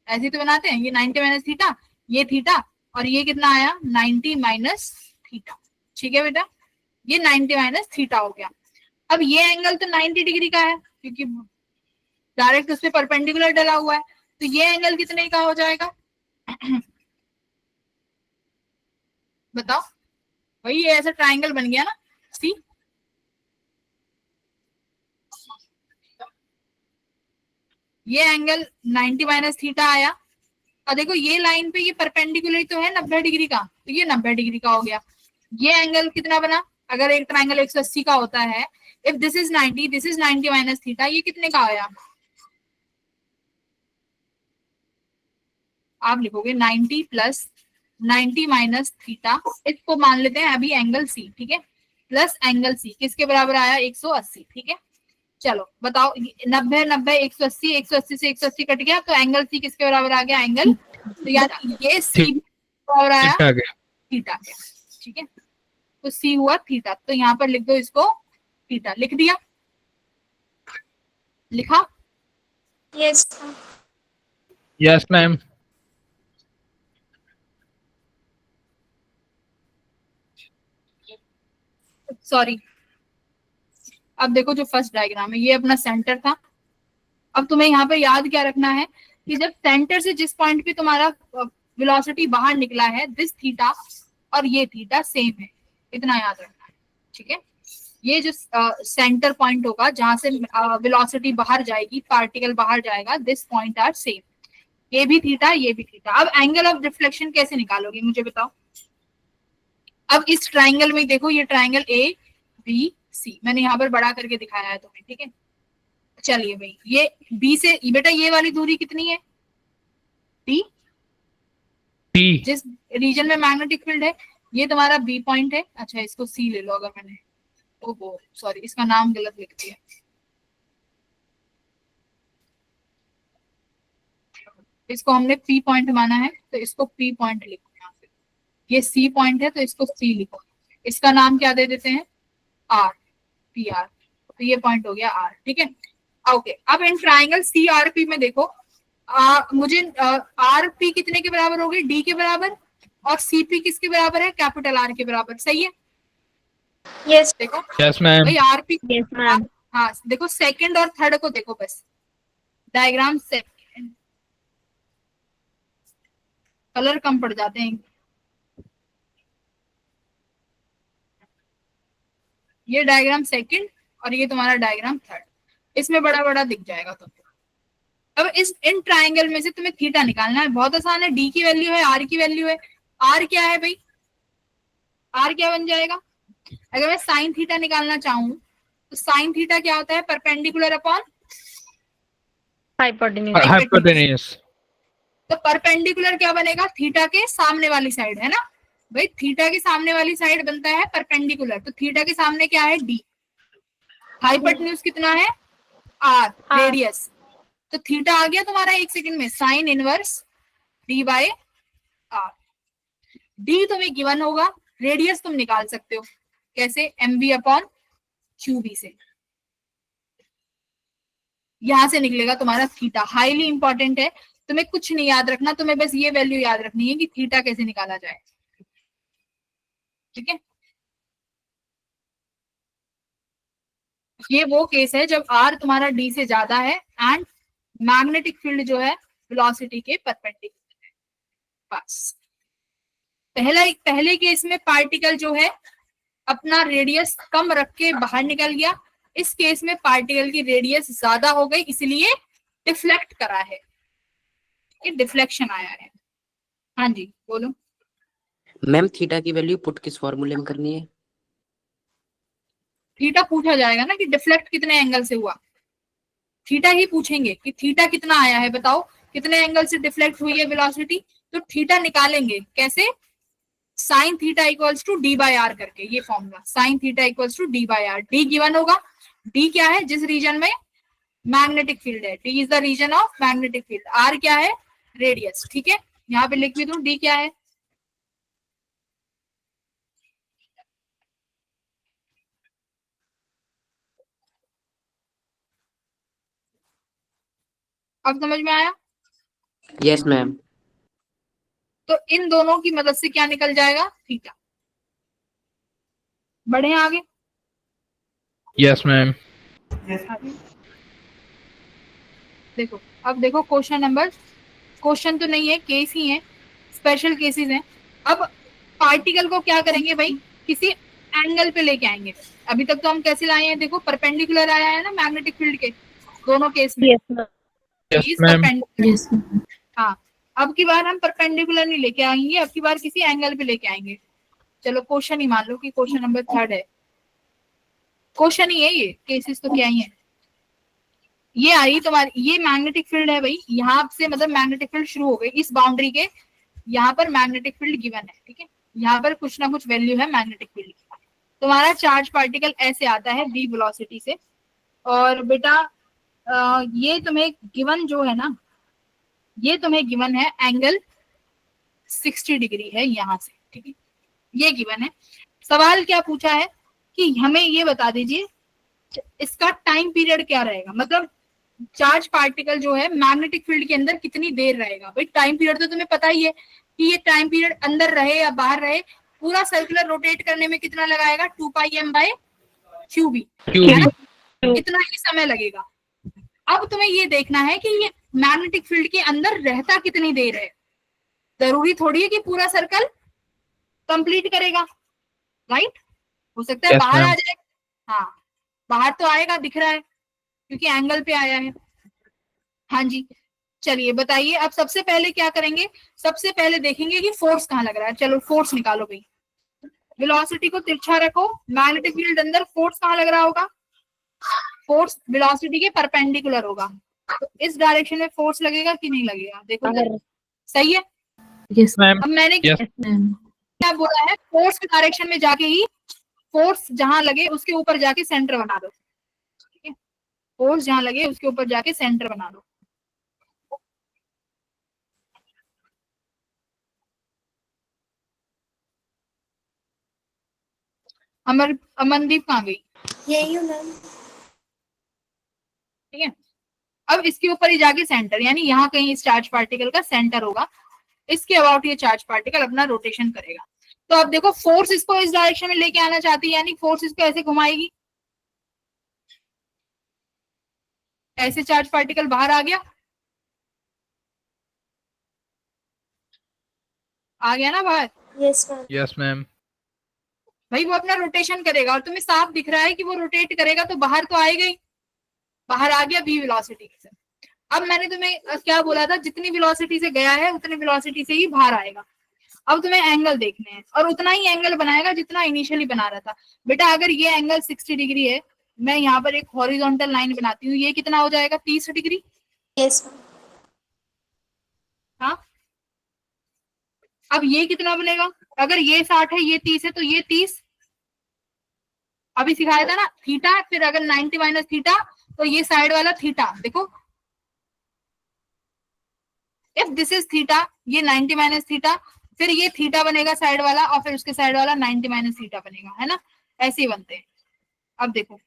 ऐसे तो बनाते हैं, ये 90 माइनस थीटा, ये थीटा, और ये कितना आया 90 माइनस थीटा, ठीक है बेटा, ये 90 माइनस थीटा हो गया। अब ये एंगल तो 90 डिग्री का है क्योंकि डायरेक्ट उस पे परपेंडिकुलर डला हुआ है, तो ये एंगल कितने का हो जाएगा बताओ भाई, ये ऐसा ट्राइंगल बन गया ना, सी ये एंगल 90 माइनस थीटा आया, और देखो ये लाइन पे ये परपेंडिकुलर तो है 90 डिग्री का, तो ये 90 डिग्री का हो गया। ये एंगल कितना बना, अगर एक ट्राइंगल 180 का होता है, if this is 90, this is 90 minus theta, ये कितने का आया, आप लिखोगे 90 प्लस 90 माइनस थीटा, इसको मान लेते हैं अभी एंगल सी, ठीक है, प्लस एंगल सी किसके बराबर आया 180, ठीक है। चलो बताओ 90 90 180, 180 से 180 कट गया, तो एंगल सी किसके बराबर आ गया, एंगल, तो यानी ये सी और आया ठीक आ गया। थीटा गया, ठीक है। तो सी हुआ थीटा, तो यहाँ पर लिख दो इसको थीटा, लिख दिया, लिखा। Yes yes ma'am. सॉरी, अब देखो जो फर्स्ट डायग्राम है ये अपना सेंटर था। अब तुम्हें यहाँ पे याद क्या रखना है कि जब सेंटर से जिस पॉइंट पे तुम्हारा वेलोसिटी बाहर निकला है, दिस थीटा और ये थीटा सेम है, इतना याद रखना है, ठीक है। ये जो सेंटर पॉइंट होगा जहां से वेलोसिटी बाहर जाएगी, पार्टिकल बाहर जाएगा, दिस पॉइंट आर सेम। ये भी थीटा, ये भी थीटा। अब एंगल ऑफ डिफ्लेक्शन कैसे निकालोगे मुझे बताओ। अब इस ट्राइंगल में देखो, ये ट्राइंगल ए बी सी मैंने यहाँ पर बड़ा करके दिखाया है तुम्हें, ठीक है। चलिए भाई, ये बी से बेटा ये वाली दूरी कितनी है, डी, टी। जिस रीजन में मैग्नेटिक फील्ड है, ये तुम्हारा बी पॉइंट है। अच्छा इसको सी ले लो, अगर मैंने ओहो सॉरी इसका नाम गलत लिख दिया, इसको हमने पी पॉइंट माना है तो इसको पी पॉइंट लिखो यहाँ पे। ये सी पॉइंट है तो इसको सी लिखो, इसका नाम क्या दे देते हैं, आर, पी आर, तो ये पॉइंट हो गया आर, ठीक है। ओके, अब in triangle C R P में देखो, मुझे आर पी कितने के बराबर हो गई, डी के बराबर, और सी पी किसके बराबर है, कैपिटल आर के बराबर, सही है। यस देखो यस मैम। भाई आर पी, यस मैम। हाँ देखो सेकंड और थर्ड को देखो बस, डायग्राम सेकंड, कलर कम पड़ जाते हैं। ये डायग्राम सेकंड और ये तुम्हारा डायग्राम थर्ड, इसमें बड़ा बड़ा दिख जाएगा तुमको। अब इस इन ट्राइंगल में से तुम्हें थीटा निकालना है, बहुत आसान है। डी की वैल्यू है, आर की वैल्यू है। आर क्या है भाई, आर क्या बन जाएगा, अगर मैं साइन थीटा निकालना चाहूं तो साइन थीटा क्या होता है, परपेंडिकुलर अपॉन हाइपोटेन्यूज। तो परपेंडिकुलर क्या बनेगा, थीटा के सामने वाली साइड है ना भाई, थीटा के सामने वाली साइड बनता है परपेंडिकुलर, तो थीटा के सामने क्या है, डी। हाइपोटेन्यूज कितना है, आर, रेडियस, तो थीटा आ गया तुम्हारा एक सेकंड में sine inverse D by R. D तुम्हें गिवन होगा, रेडियस तुम निकाल सकते हो कैसे, M V upon Q B से, यहां से निकलेगा तुम्हारा थीटा। हाईली इंपॉर्टेंट है, तुम्हें कुछ नहीं याद रखना, तुम्हें बस ये वैल्यू याद रखनी है कि थीटा कैसे निकाला जाए, ठीक है। ये वो केस है जब आर तुम्हारा डी से ज्यादा है एंड मैग्नेटिक फील्ड जो है वेलोसिटी के परपेंडिकुलर है, बस। पहले केस में पार्टिकल जो है अपना रेडियस कम रख के बाहर निकल गया, इस केस में पार्टिकल की रेडियस ज्यादा हो गई, इसलिए डिफ्लेक्ट करा है, डिफ्लेक्शन आया है। हाँ जी बोलो। मैम थीटा की वैल्यू पुट किस फॉर्मूले में करनी है? थीटा पूछा जाएगा ना कि डिफ्लेक्ट कितने एंगल से हुआ, थीटा ही पूछेंगे कि थीटा कितना आया है, बताओ कितने एंगल से डिफ्लेक्ट हुई है वेलोसिटी, तो थीटा निकालेंगे कैसे, sine theta equals to D by R करके, ये formula sine theta equals to D by R. D given होगा, डी क्या है, जिस रीजन में मैग्नेटिक फील्ड है, D is the region of magnetic field, R क्या है, रेडियस, ठीक है। यहाँ पे लिख भी दूं डी क्या है, अब समझ में आया। Yes ma'am. तो इन दोनों की मदद से क्या निकल जाएगा, थीटा। बढ़े आगे, यस मैम। देखो अब देखो क्वेश्चन नंबर, क्वेश्चन तो नहीं है, केस ही है, स्पेशल केसेस हैं। अब पार्टिकल को क्या करेंगे भाई, किसी एंगल पे लेके आएंगे। अभी तक तो हम कैसे लाए हैं, देखो परपेंडिकुलर आया है ना मैग्नेटिक फील्ड के दोनों केस में, यस मैम। यस हाँ। अब की बार हम परपेंडिकुलर नहीं लेके आएंगे, अब की बार किसी एंगल पे लेके आएंगे। चलो क्वेश्चन ही मान लो कि क्वेश्चन नंबर 3 है, क्वेश्चन ही है ये, केसेस तो क्या ही है। ये आई तुम्हारी, ये मैग्नेटिक फील्ड है भाई, यहाँ से मतलब मैग्नेटिक फील्ड शुरू हो गई इस बाउंड्री के, यहाँ पर मैग्नेटिक फील्ड गिवन है, ठीक है। यहाँ पर कुछ ना कुछ वैल्यू है मैग्नेटिक फील्ड की। तुम्हारा चार्ज पार्टिकल ऐसे आता है वी वेलोसिटी से, और बेटा ये तुम्हें गिवन जो है ना, ये तुम्हें गिवन है एंगल 60 डिग्री है यहाँ से, ठीक है, ये गिवन है। सवाल क्या पूछा है कि हमें ये बता दीजिए इसका टाइम पीरियड क्या रहेगा, मतलब चार्ज पार्टिकल जो है मैग्नेटिक फील्ड के अंदर कितनी देर रहेगा। भाई टाइम पीरियड तो तुम्हें पता ही है कि ये टाइम पीरियड अंदर रहे या बाहर रहे, पूरा सर्कुलर रोटेट करने में कितना लगाएगा, 2πm/qb, इतना ही समय लगेगा। अब तुम्हें ये देखना है कि ये मैग्नेटिक फील्ड के अंदर रहता कितनी देर है। जरूरी थोड़ी है कि पूरा सर्कल कंप्लीट करेगा, राइट, हो सकता है Yes, बाहर आ ma'am. जाए, हाँ बाहर तो आएगा, दिख रहा है क्योंकि एंगल पे आया है। हाँ जी, चलिए बताइए। अब सबसे पहले क्या करेंगे, सबसे पहले देखेंगे कि फोर्स कहाँ लग रहा है। चलो फोर्स निकालो भाई, वेलोसिटी को तिरछा रखो, मैग्नेटिक फील्ड अंदर फोर्स कहाँ लग रहा होगा, फोर्स वेलोसिटी के परपेंडिकुलर होगा, तो इस डायरेक्शन में फोर्स लगेगा कि नहीं लगेगा, देखो जरा। सही है। Yes, मैम अब मैंने Yes. ma'am. क्या बोला है, फोर्स के डायरेक्शन में जाके ही फोर्स जहां लगे उसके ऊपर जाके सेंटर बना दो, ठीक है, फोर्स जहां लगे उसके ऊपर जाके सेंटर बना दो। अमनदीप कहाँ गई, यही हूँ मैम। ठीक है। अब इसके ऊपर ही जाके सेंटर, यानी यहाँ कहीं इस चार्ज पार्टिकल का सेंटर होगा, इसके अबाउट ये चार्ज पार्टिकल अपना रोटेशन करेगा। तो अब देखो फोर्स इसको इस डायरेक्शन में लेके आना चाहती है, यानी फोर्स इसको ऐसे घुमाएगी, ऐसे चार्ज पार्टिकल बाहर आ गया, आ गया ना बाहर, यस मैम। Yes, ma'am. भाई वो अपना रोटेशन करेगा और तुम्हें साफ दिख रहा है कि वो रोटेट करेगा तो बाहर तो आएगा ही, बाहर आ गया v वेलोसिटी से। अब मैंने तुम्हें क्या बोला था, जितनी वेलोसिटी से गया है उतनी वेलोसिटी से ही बाहर आएगा। अब तुम्हें एंगल देखने हैं और उतना ही एंगल बनाएगा जितना इनिशियली बना रहा था। बेटा अगर ये एंगल 60 डिग्री है, मैं यहाँ पर एक हॉरिजॉन्टल लाइन बनाती हूँ, ये कितना हो जाएगा, 30 डिग्री। Yes ma'am. हाँ, अब ये कितना बनेगा, अगर ये 60 है ये 30 है तो ये 30, अभी सिखाया था ना थीटा, फिर अगर 90 माइनस थीटा तो ये साइड वाला थीटा, देखो इफ दिस इज थीटा, ये 90 माइनस थीटा, फिर ये थीटा बनेगा साइड वाला और फिर उसके साइड वाला 90 माइनस थीटा बनेगा, है ना, ऐसे ही बनते हैं। अब देखो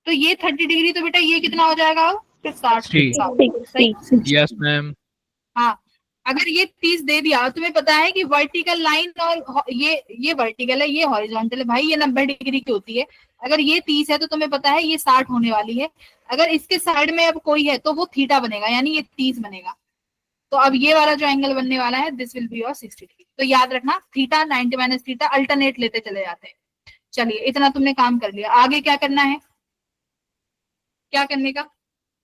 तो ये 30 डिग्री, तो बेटा ये कितना हो जाएगा, फिर 60। Yes, ma'am. हाँ, अगर ये 30 दे दिया, तुम्हें पता है कि वर्टिकल लाइन और ये वर्टिकल है, ये हॉरिजॉन्टल है, भाई ये 90 डिग्री की होती है। अगर ये 30 है तो तुम्हें पता है ये 60 होने वाली है। अगर इसके साइड में अब कोई है तो वो थीटा बनेगा, यानी ये 30 बनेगा। तो अब ये वाला जो एंगल बनने वाला है, this will be your 60 degree. तो याद रखना थीटा 90 माइनस थीटा अल्टरनेट लेते चले जाते हैं। चलिए इतना तुमने काम कर लिया, आगे क्या करना है, क्या करने का,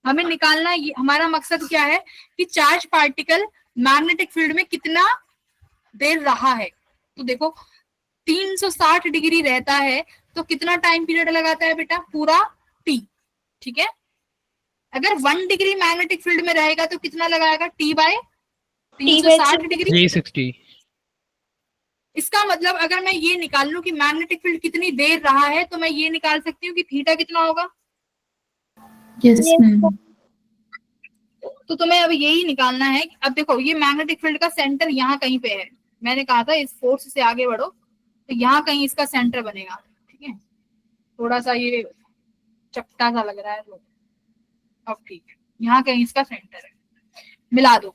हमें निकालना, ये हमारा मकसद क्या है कि चार्ज पार्टिकल मैग्नेटिक फील्ड में कितना देर रहा है। तो देखो 360 डिग्री रहता है तो कितना टाइम पीरियड लगाता है बेटा, पूरा t, ठीक है। अगर 1 डिग्री मैग्नेटिक फील्ड में रहेगा तो कितना लगाएगा, t बाय 360 डिग्री। 360. इसका मतलब अगर मैं ये निकाल लूं कि मैग्नेटिक फील्ड कितनी देर रहा है, तो मैं ये निकाल सकती हूँ कि थीटा कितना होगा। Yes, ma'am. तो तुम्हें अब यही निकालना है। अब देखो ये मैग्नेटिक फील्ड का सेंटर यहाँ कहीं पे है, मैंने कहा था इस फोर्स से आगे बढ़ो तो यहाँ कहीं इसका सेंटर बनेगा, ठीक है। थोड़ा सा ये चपटा सा लग रहा है तो अब ठीक है, यहाँ कहीं इसका सेंटर है, मिला दो।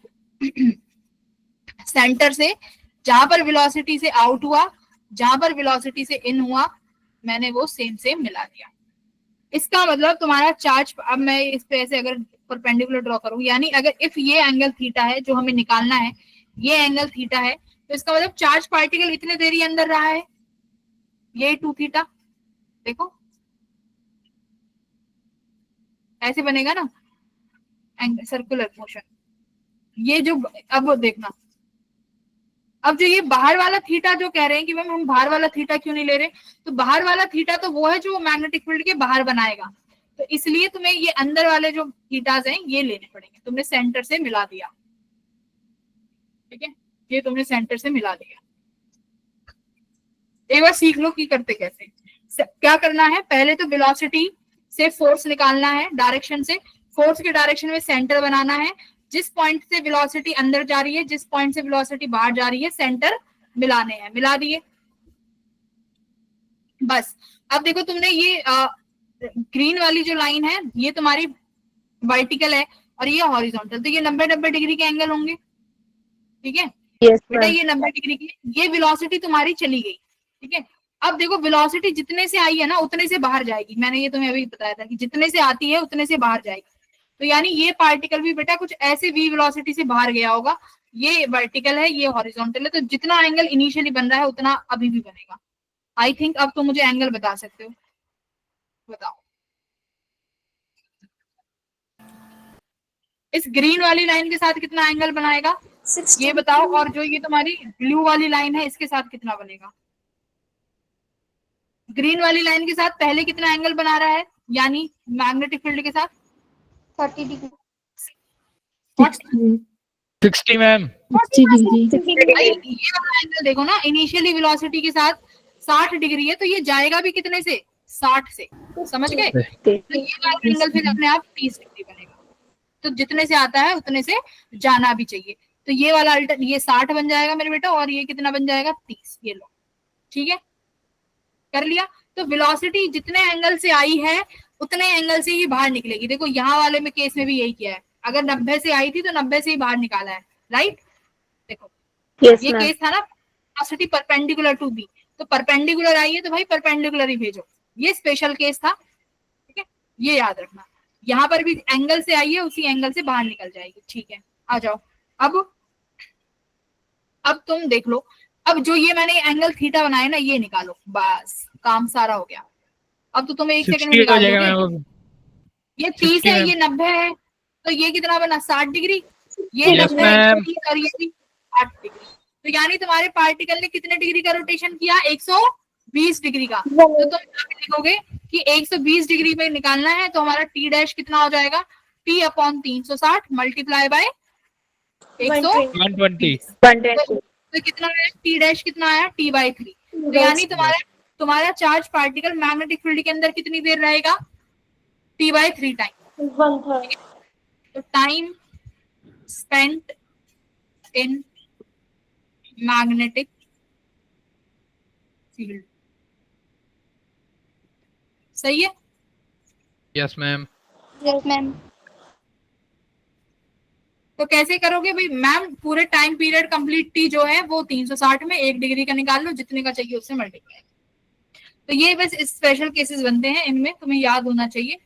सेंटर से जहां पर वेलोसिटी से आउट हुआ, जहां पर वेलोसिटी से इन हुआ, मैंने वो सेम सेम मिला दिया। इसका मतलब तुम्हारा चार्ज, अब मैं इस पे ऐसे अगर परपेंडिकुलर ड्रॉ करूं, यानी अगर इफ ये एंगल थीटा है जो हमें निकालना है, ये एंगल थीटा है, तो इसका मतलब चार्ज पार्टिकल इतने देरी अंदर रहा है, ये 2 थीटा, देखो ऐसे बनेगा ना सर्कुलर मोशन। ये जो अब देखना, अब जो ये बाहर वाला थीटा जो कह रहे हैं कि मैम हम बाहर वाला थीटा क्यों नहीं ले रहे, तो बाहर वाला थीटा तो वो है जो मैग्नेटिक फील्ड के बाहर बनाएगा, तो इसलिए तुम्हें ये अंदर वाले जो थीटाज हैं ये लेने पड़ेंगे। तुमने सेंटर से मिला दिया, ठीक है, ये तुमने सेंटर से मिला दिया। एक बार सीख लो कि करते कैसे। क्या करना है, पहले तो वेलोसिटी से फोर्स निकालना है, डायरेक्शन से फोर्स के डायरेक्शन में सेंटर बनाना है, जिस पॉइंट से वेलोसिटी अंदर जा रही है, जिस पॉइंट से वेलोसिटी बाहर जा रही है, सेंटर मिलाने हैं, मिला दिए बस। अब देखो तुमने ये ग्रीन वाली जो लाइन है ये तुम्हारी वर्टिकल है और ये हॉरिजॉन्टल, तो ये 90-90 डिग्री के एंगल होंगे, ठीक है यस बेटा, मैम। ये 90 डिग्री की, ये वेलोसिटी तुम्हारी चली गई, ठीक है। अब देखो वेलोसिटी जितने से आई है ना उतने से बाहर जाएगी, मैंने ये तुम्हें अभी बताया था कि जितने से आती है उतने से बाहर जाएगी, तो यानी ये पार्टिकल भी बेटा कुछ ऐसे v वेलोसिटी से बाहर गया होगा, ये वर्टिकल है, ये हॉरिजॉन्टल है, तो जितना एंगल इनिशियली बन रहा है उतना अभी भी बनेगा। आई थिंक अब तुम मुझे एंगल बता सकते हो, बताओ। इस ग्रीन वाली लाइन के साथ कितना एंगल बनाएगा ये 16 बताओ, और जो ये तुम्हारी ब्लू वाली लाइन है इसके साथ कितना बनेगा। ग्रीन वाली लाइन के साथ पहले कितना एंगल बना रहा है, यानी मैग्नेटिक फील्ड के साथ 30 डिग्री 60 60 मैम 60 डिग्री। भाई ये वाला एंगल देखो ना, इनिशियली वेलोसिटी के साथ 60 डिग्री है, तो ये जाएगा भी कितने से, 60 से, समझ गए। तो ये वाला एंगल फिर अपने आप 30 डिग्री बनेगा, तो जितने से आता है उतने से जाना भी चाहिए, तो ये वाला ये 60 बन जाएगा मेरे बेटा, और ये कितना बन जाएगा 30, ये लो, ठीक है कर लिया। तो वेलोसिटी जितने एंगल से आई है उतने एंगल से ही बाहर निकलेगी। देखो यहाँ वाले में केस में भी यही किया है, अगर 90 से आई थी तो 90 से ही बाहर निकाला है, राइट। देखो यस ये मैम। केस था ना, वेलोसिटी परपेंडिकुलर टू बी, तो परपेंडिकुलर आई है तो भाई परपेंडिकुलर ही भेजो, ये स्पेशल केस था, ठीक है ये याद रखना। यहाँ पर भी एंगल से आई है उसी एंगल से बाहर निकल जाएगी, ठीक है। आ जाओ अब तुम देख लो, अब जो ये मैंने एंगल थीटा बनाया ना ये निकालो, बस काम सारा हो गया। अब तो तुम एक सेकंड में 68 हो निकाल जाएगा दोगे। मैम। ये 30 60 है, मैम। ये 90 है, तो ये कितना बना 60 डिग्री, ये Yes, 90 है, ma'am. 30 और ये भी 60 डिग्री, तो यानी तुम्हारे पार्टिकल ने कितने डिग्री का रोटेशन किया, 120 डिग्री का। तो तुम यहाँ पे लिखोगे कि 120 डिग्री में निकालना है, तो हमारा टी डैश कितना हो जाएगा, टी अपॉन 360 मल्टीप्लाई बाय 120, 120 तो कितना है टी डैश कितना आया, टी बाई 3। तो यानी तुम्हारा चार्ज पार्टिकल मैग्नेटिक फील्ड के अंदर कितनी देर रहेगा, टी बाई 3 टाइम। 1/3 तो time spent in magnetic field, सही है। Yes ma'am. Yes ma'am. तो कैसे करोगे भाई मैम, पूरे टाइम पीरियड कंप्लीट टी जो है वो 360 में 1 डिग्री का निकाल लो, जितने का चाहिए उससे मल्टीप्लाई। तो ये बस स्पेशल केसेस बनते हैं, इनमें तुम्हें याद होना चाहिए,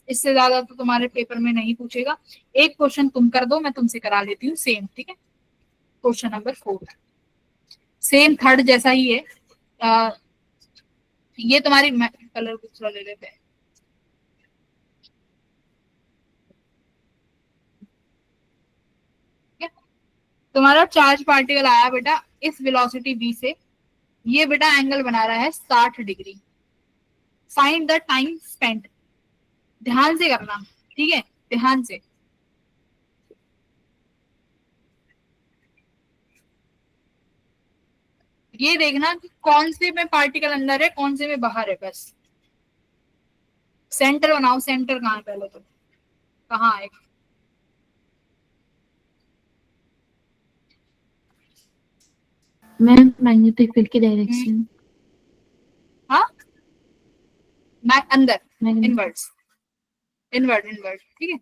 इससे ज्यादा तो तुम्हारे पेपर में नहीं पूछेगा। एक क्वेश्चन तुम कर दो, मैं तुमसे करा लेती हूँ सेम, ठीक है। क्वेश्चन नंबर 4 सेम थर्ड जैसा ही है, ये तुम्हारी कलर दूसरा ले लेते हैं। तुम्हारा चार्ज पार्टिकल आया बेटा इस वेलोसिटी v से, ये बेटा एंगल बना रहा है 60 degree. Find the time spent, ध्यान से करना, ठीक है ध्यान से। ये देखना कि कौन से में पार्टिकल अंदर है कौन से में बाहर है, बस सेंटर बनाओ। सेंटर कहाँ है पहले, तो कहाँ है, मैम मैग्नेटिक फील्ड की डायरेक्शन। हाँ अंदर, मैग्नेटिक इनवर्ड्स, इनवर्ड, ठीक है।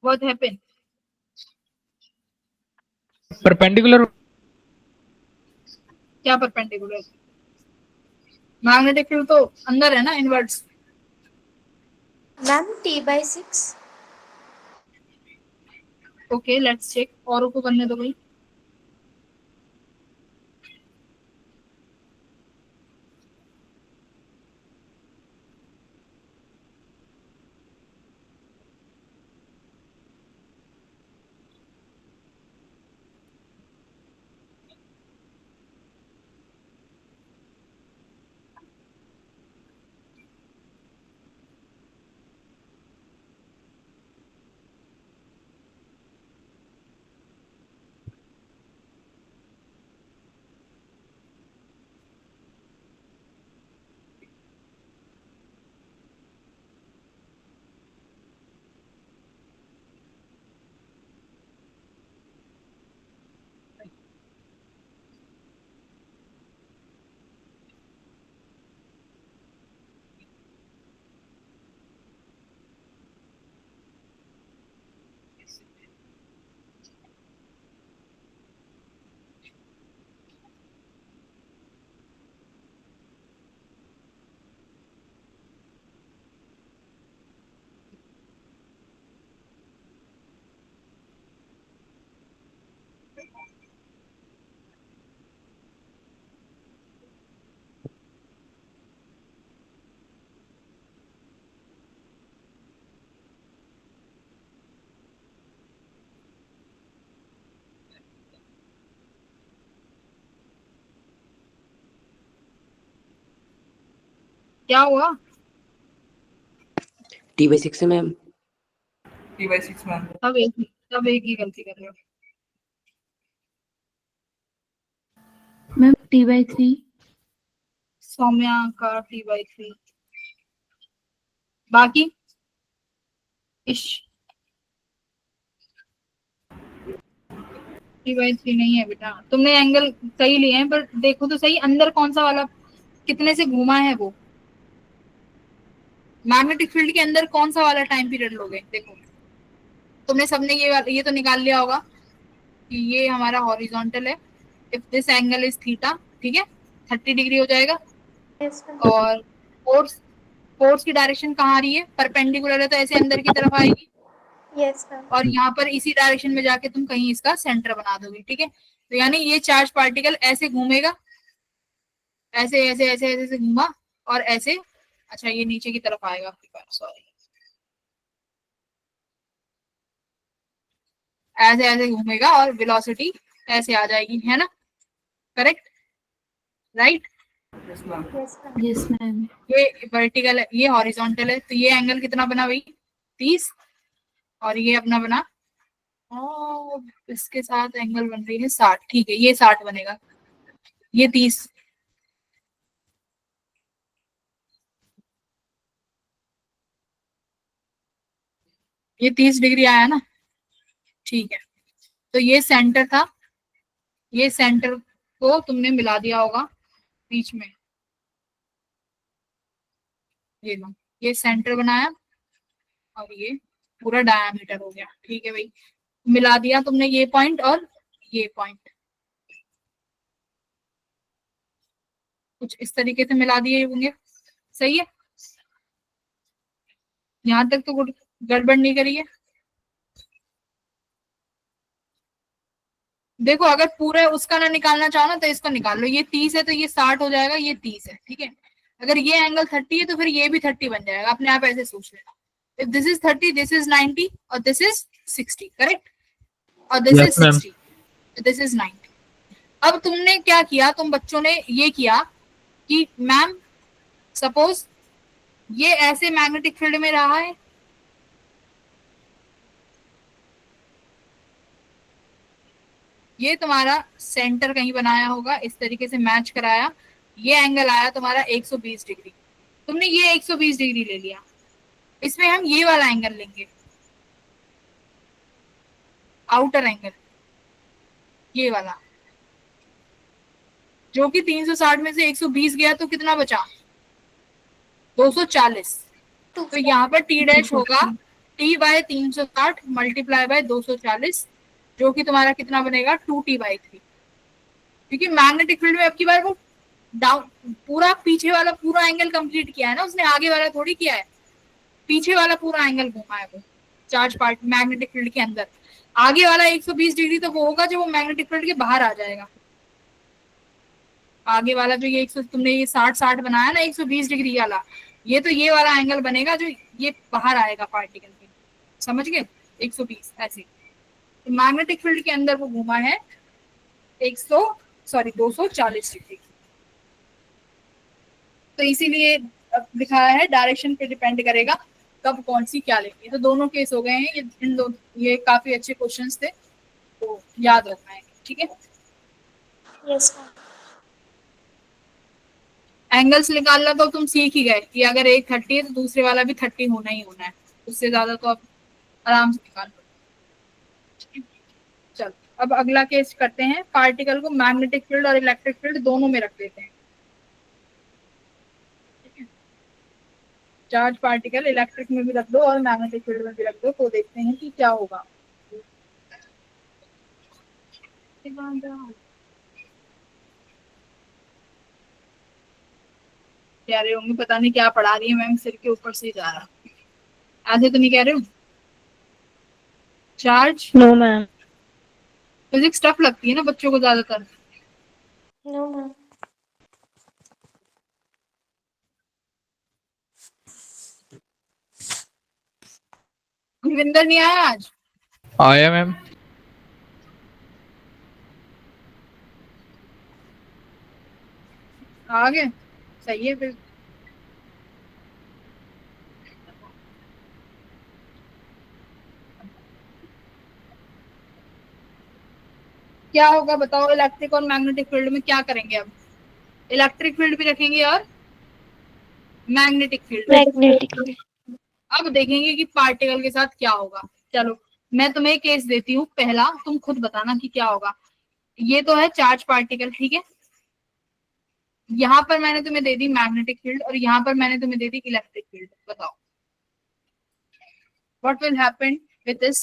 What happened, perpendicular. क्या परपेंडिकुलर, मैग्नेटिक फील्ड तो अंदर है ना, inwards. Ma'am T/6 okay let's check, औरों को करने दो भाई। क्या हुआ? T/6 है मैम। T/6 ma'am. तब एक ही गलती कर रहे हो। मैम T/3 सौम्या का T/3। बाकी इश T/3 नहीं है बेटा। तुमने एंगल सही लिए हैं, पर देखो तो सही अंदर कौन सा वाला कितने से घूमा है वो। मैग्नेटिक फील्ड के अंदर कौन सा वाला टाइम पीरियड लोगे? देखो तुमने सबने ये तो निकाल लिया होगा कि ये हमारा हॉरिजॉन्टल है। If this angle is theta, ठीक है, 30 डिग्री हो जाएगा। Yes ma'am. और फोर्स फोर्स की डायरेक्शन कहाँ आ रही है? परपेंडिकुलर है तो ऐसे अंदर की तरफ आएगी, यस मैम। और यहाँ पर इसी डायरेक्शन में जाके तुम कहीं इसका सेंटर बना दोगे, ठीक है। तो यानी ये चार्ज पार्टिकल ऐसे घूमेगा, ऐसे ऐसे ऐसे ऐसे ऐसे घूमा, और ऐसे, अच्छा ये नीचे की तरफ आएगा आपके पास, सॉरी, ऐसे ऐसे घूमेगा और वेलोसिटी ऐसे आ जाएगी, है ना? Correct, right. Yes ma'am. Yes ma'am. Yes ma'am. ये वर्टिकल है, ये हॉरिजॉन्टल है, तो ये एंगल कितना बना भाई? 30। और ये अपना बना, इसके साथ एंगल बन रही है 60, ठीक है, ये 60 बनेगा, ये 30। ये 30 डिग्री आया ना, ठीक है। तो ये सेंटर था, ये सेंटर को तुमने मिला दिया होगा बीच में, ये लो, ये सेंटर बनाया, और ये पूरा डायामीटर हो गया, ठीक है भाई। मिला दिया तुमने ये पॉइंट और ये पॉइंट, कुछ इस तरीके से मिला दिए होंगे, सही है। यहाँ तक तो गड़बड़ नहीं करी है। देखो अगर पूरा उसका ना निकालना चाहो ना तो इसका निकाल लो, ये 30 है तो ये 60 हो जाएगा, ये 30 है, ठीक है। अगर ये एंगल 30 है तो फिर ये भी 30 बन जाएगा, अपने आप ऐसे सोच लेना। If this is 30, this is 90, और दिस इज 60, करेक्ट, और this is Yes, ma'am. 60, this is 90। अब तुमने क्या किया, तुम बच्चों ने ये किया कि मैम सपोज ये ऐसे मैग्नेटिक फील्ड में रहा है, ये तुम्हारा सेंटर कहीं बनाया होगा, इस तरीके से मैच कराया, ये एंगल आया तुम्हारा 120 डिग्री, तुमने ये 120 डिग्री ले लिया, इसमें हम ये वाला एंगल लेंगे, आउटर एंगल, ये वाला, जो कि 360 में से 120 गया तो कितना बचा? 240। तो यहाँ पर टी डैश होगा T/360 मल्टीप्लाई बाय 240, जो कि तुम्हारा कितना बनेगा? 2T/3। क्योंकि मैग्नेटिक फील्ड में अब की बार वो डाउन पूरा पीछे वाला पूरा एंगल कंप्लीट किया है ना उसने, आगे वाला थोड़ी किया है, पीछे वाला पूरा एंगल घुमा है वो चार्ज पार्ट मैग्नेटिक फील्ड के अंदर। आगे वाला 120 डिग्री तो वो होगा जब वो मैग्नेटिक फील्ड के बाहर आ जाएगा। आगे वाला जो ये 100 तुमने ये 60 बनाया ना 120 डिग्री वाला, ये तो ये वाला एंगल बनेगा जो ये बाहर आएगा पार्टिकल के, समझ गए? 120 ऐसे। तो मैग्नेटिक फील्ड के अंदर वो घुमा है 240 डिग्री। तो इसीलिए दिखाया है डायरेक्शन पे डिपेंड करेगा कब कौन सी क्या लेंगे। तो दोनों केस हो गए हैं, ये काफी अच्छे क्वेश्चंस थे, तो याद रखना है, ठीक है। Yes ma'am. एंगल्स निकालना तो तुम सीख ही गए कि अगर एक 30 है तो दूसरे वाला भी 30 होना ही होना है, उससे ज्यादा तो आप आराम से निकाल लो। चल अब अगला केस करते हैं, पार्टिकल को मैग्नेटिक फील्ड और इलेक्ट्रिक फील्ड दोनों में रख देते हैं। चार्ज पार्टिकल इलेक्ट्रिक में भी रख दो और मैग्नेटिक फील्ड में भी रख दो, तो देखते हैं कि क्या होगा। कह रहे होंगे पता नहीं क्या पढ़ा रही है मैम, सिर के ऊपर से ही जा रहा। ऐसे तो नहीं कह रहे हो? Charge no ma'am. Physics tough लगती है ना बच्चों को ज्यादातर। No ma'am. गुरविंदर नहीं आया आज? आया मैम। आ गए, सही है फिर। क्या होगा बताओ, इलेक्ट्रिक और मैग्नेटिक फील्ड में क्या करेंगे अब? इलेक्ट्रिक फील्ड भी रखेंगे और मैग्नेटिक फील्ड। मैग्नेटिक। अब देखेंगे कि पार्टिकल के साथ क्या होगा। चलो मैं तुम्हें केस देती हूँ पहला, तुम खुद बताना कि क्या होगा। ये तो है चार्ज पार्टिकल, ठीक है। यहाँ पर मैंने तुम्हें दे दी मैग्नेटिक फील्ड और यहाँ पर मैंने तुम्हें दे दी इलेक्ट्रिक फील्ड। बताओ what will happen with this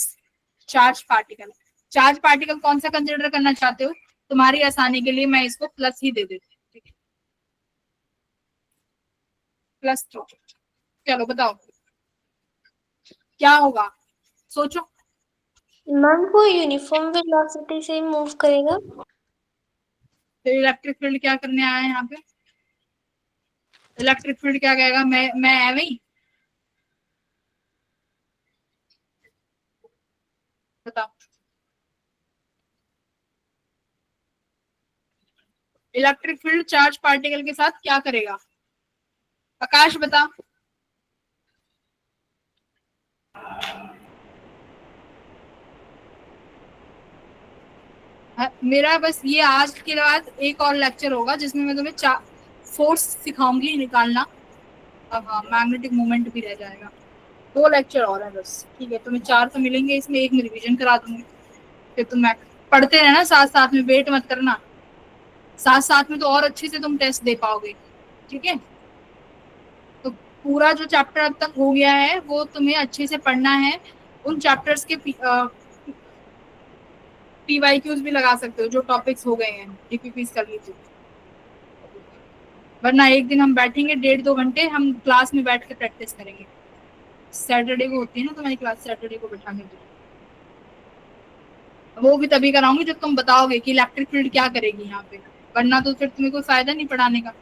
charge particle. Charge particle कौन सा कंसिडर करना चाहते हो? तुम्हारी आसानी के लिए मैं इसको प्लस ही दे देती हूँ, ठीक है, प्लस तो। चलो बताओ क्या होगा, सोचो। मैम वो यूनिफॉर्म वेलोसिटी से मूव करेगा। तो इलेक्ट्रिक फील्ड क्या करने आया है यहाँ पे? इलेक्ट्रिक फील्ड क्या कहेगा, मैं एवं ही। बताओ इलेक्ट्रिक फील्ड चार्ज पार्टिकल के साथ क्या करेगा? आकाश बता। मेरा बस ये आज के बाद एक और लेक्चर होगा जिसमें मैं तुम्हें फोर्स सिखाऊंगी निकालना। अब हाँ मैग्नेटिक मोमेंट भी रह जाएगा। 2 लेक्चर और है बस, ठीक है। तुम्हें 4 तो मिलेंगे, इसमें एक में रिवीजन करा दूंगी। फिर तुम पढ़ते रहना साथ साथ में, वेट मत करना। साथ साथ में तो और अच्छे से तुम टेस्ट दे पाओगे, ठीक है। तो पूरा जो चैप्टर अब तक हो गया है वो तुम्हें अच्छे से पढ़ना है। उन चैप्टर्स के PYQs भी लगा सकते हो जो टॉपिक्स हो गए हैं, DPPs कर लीजिए। वरना एक दिन हम बैठेंगे 1.5-2 घंटे, हम क्लास में बैठ के प्रैक्टिस करेंगे। सैटरडे को होती है ना तुम्हारी क्लास, सैटरडे को बैठाने के लिए। वो भी तभी कराऊंगी जब तुम बताओगे कि इलेक्ट्रिक फील्ड क्या करेगी यहाँ पे, वरना तो फिर तुम्हें कोई फायदा नहीं पढ़ाने का।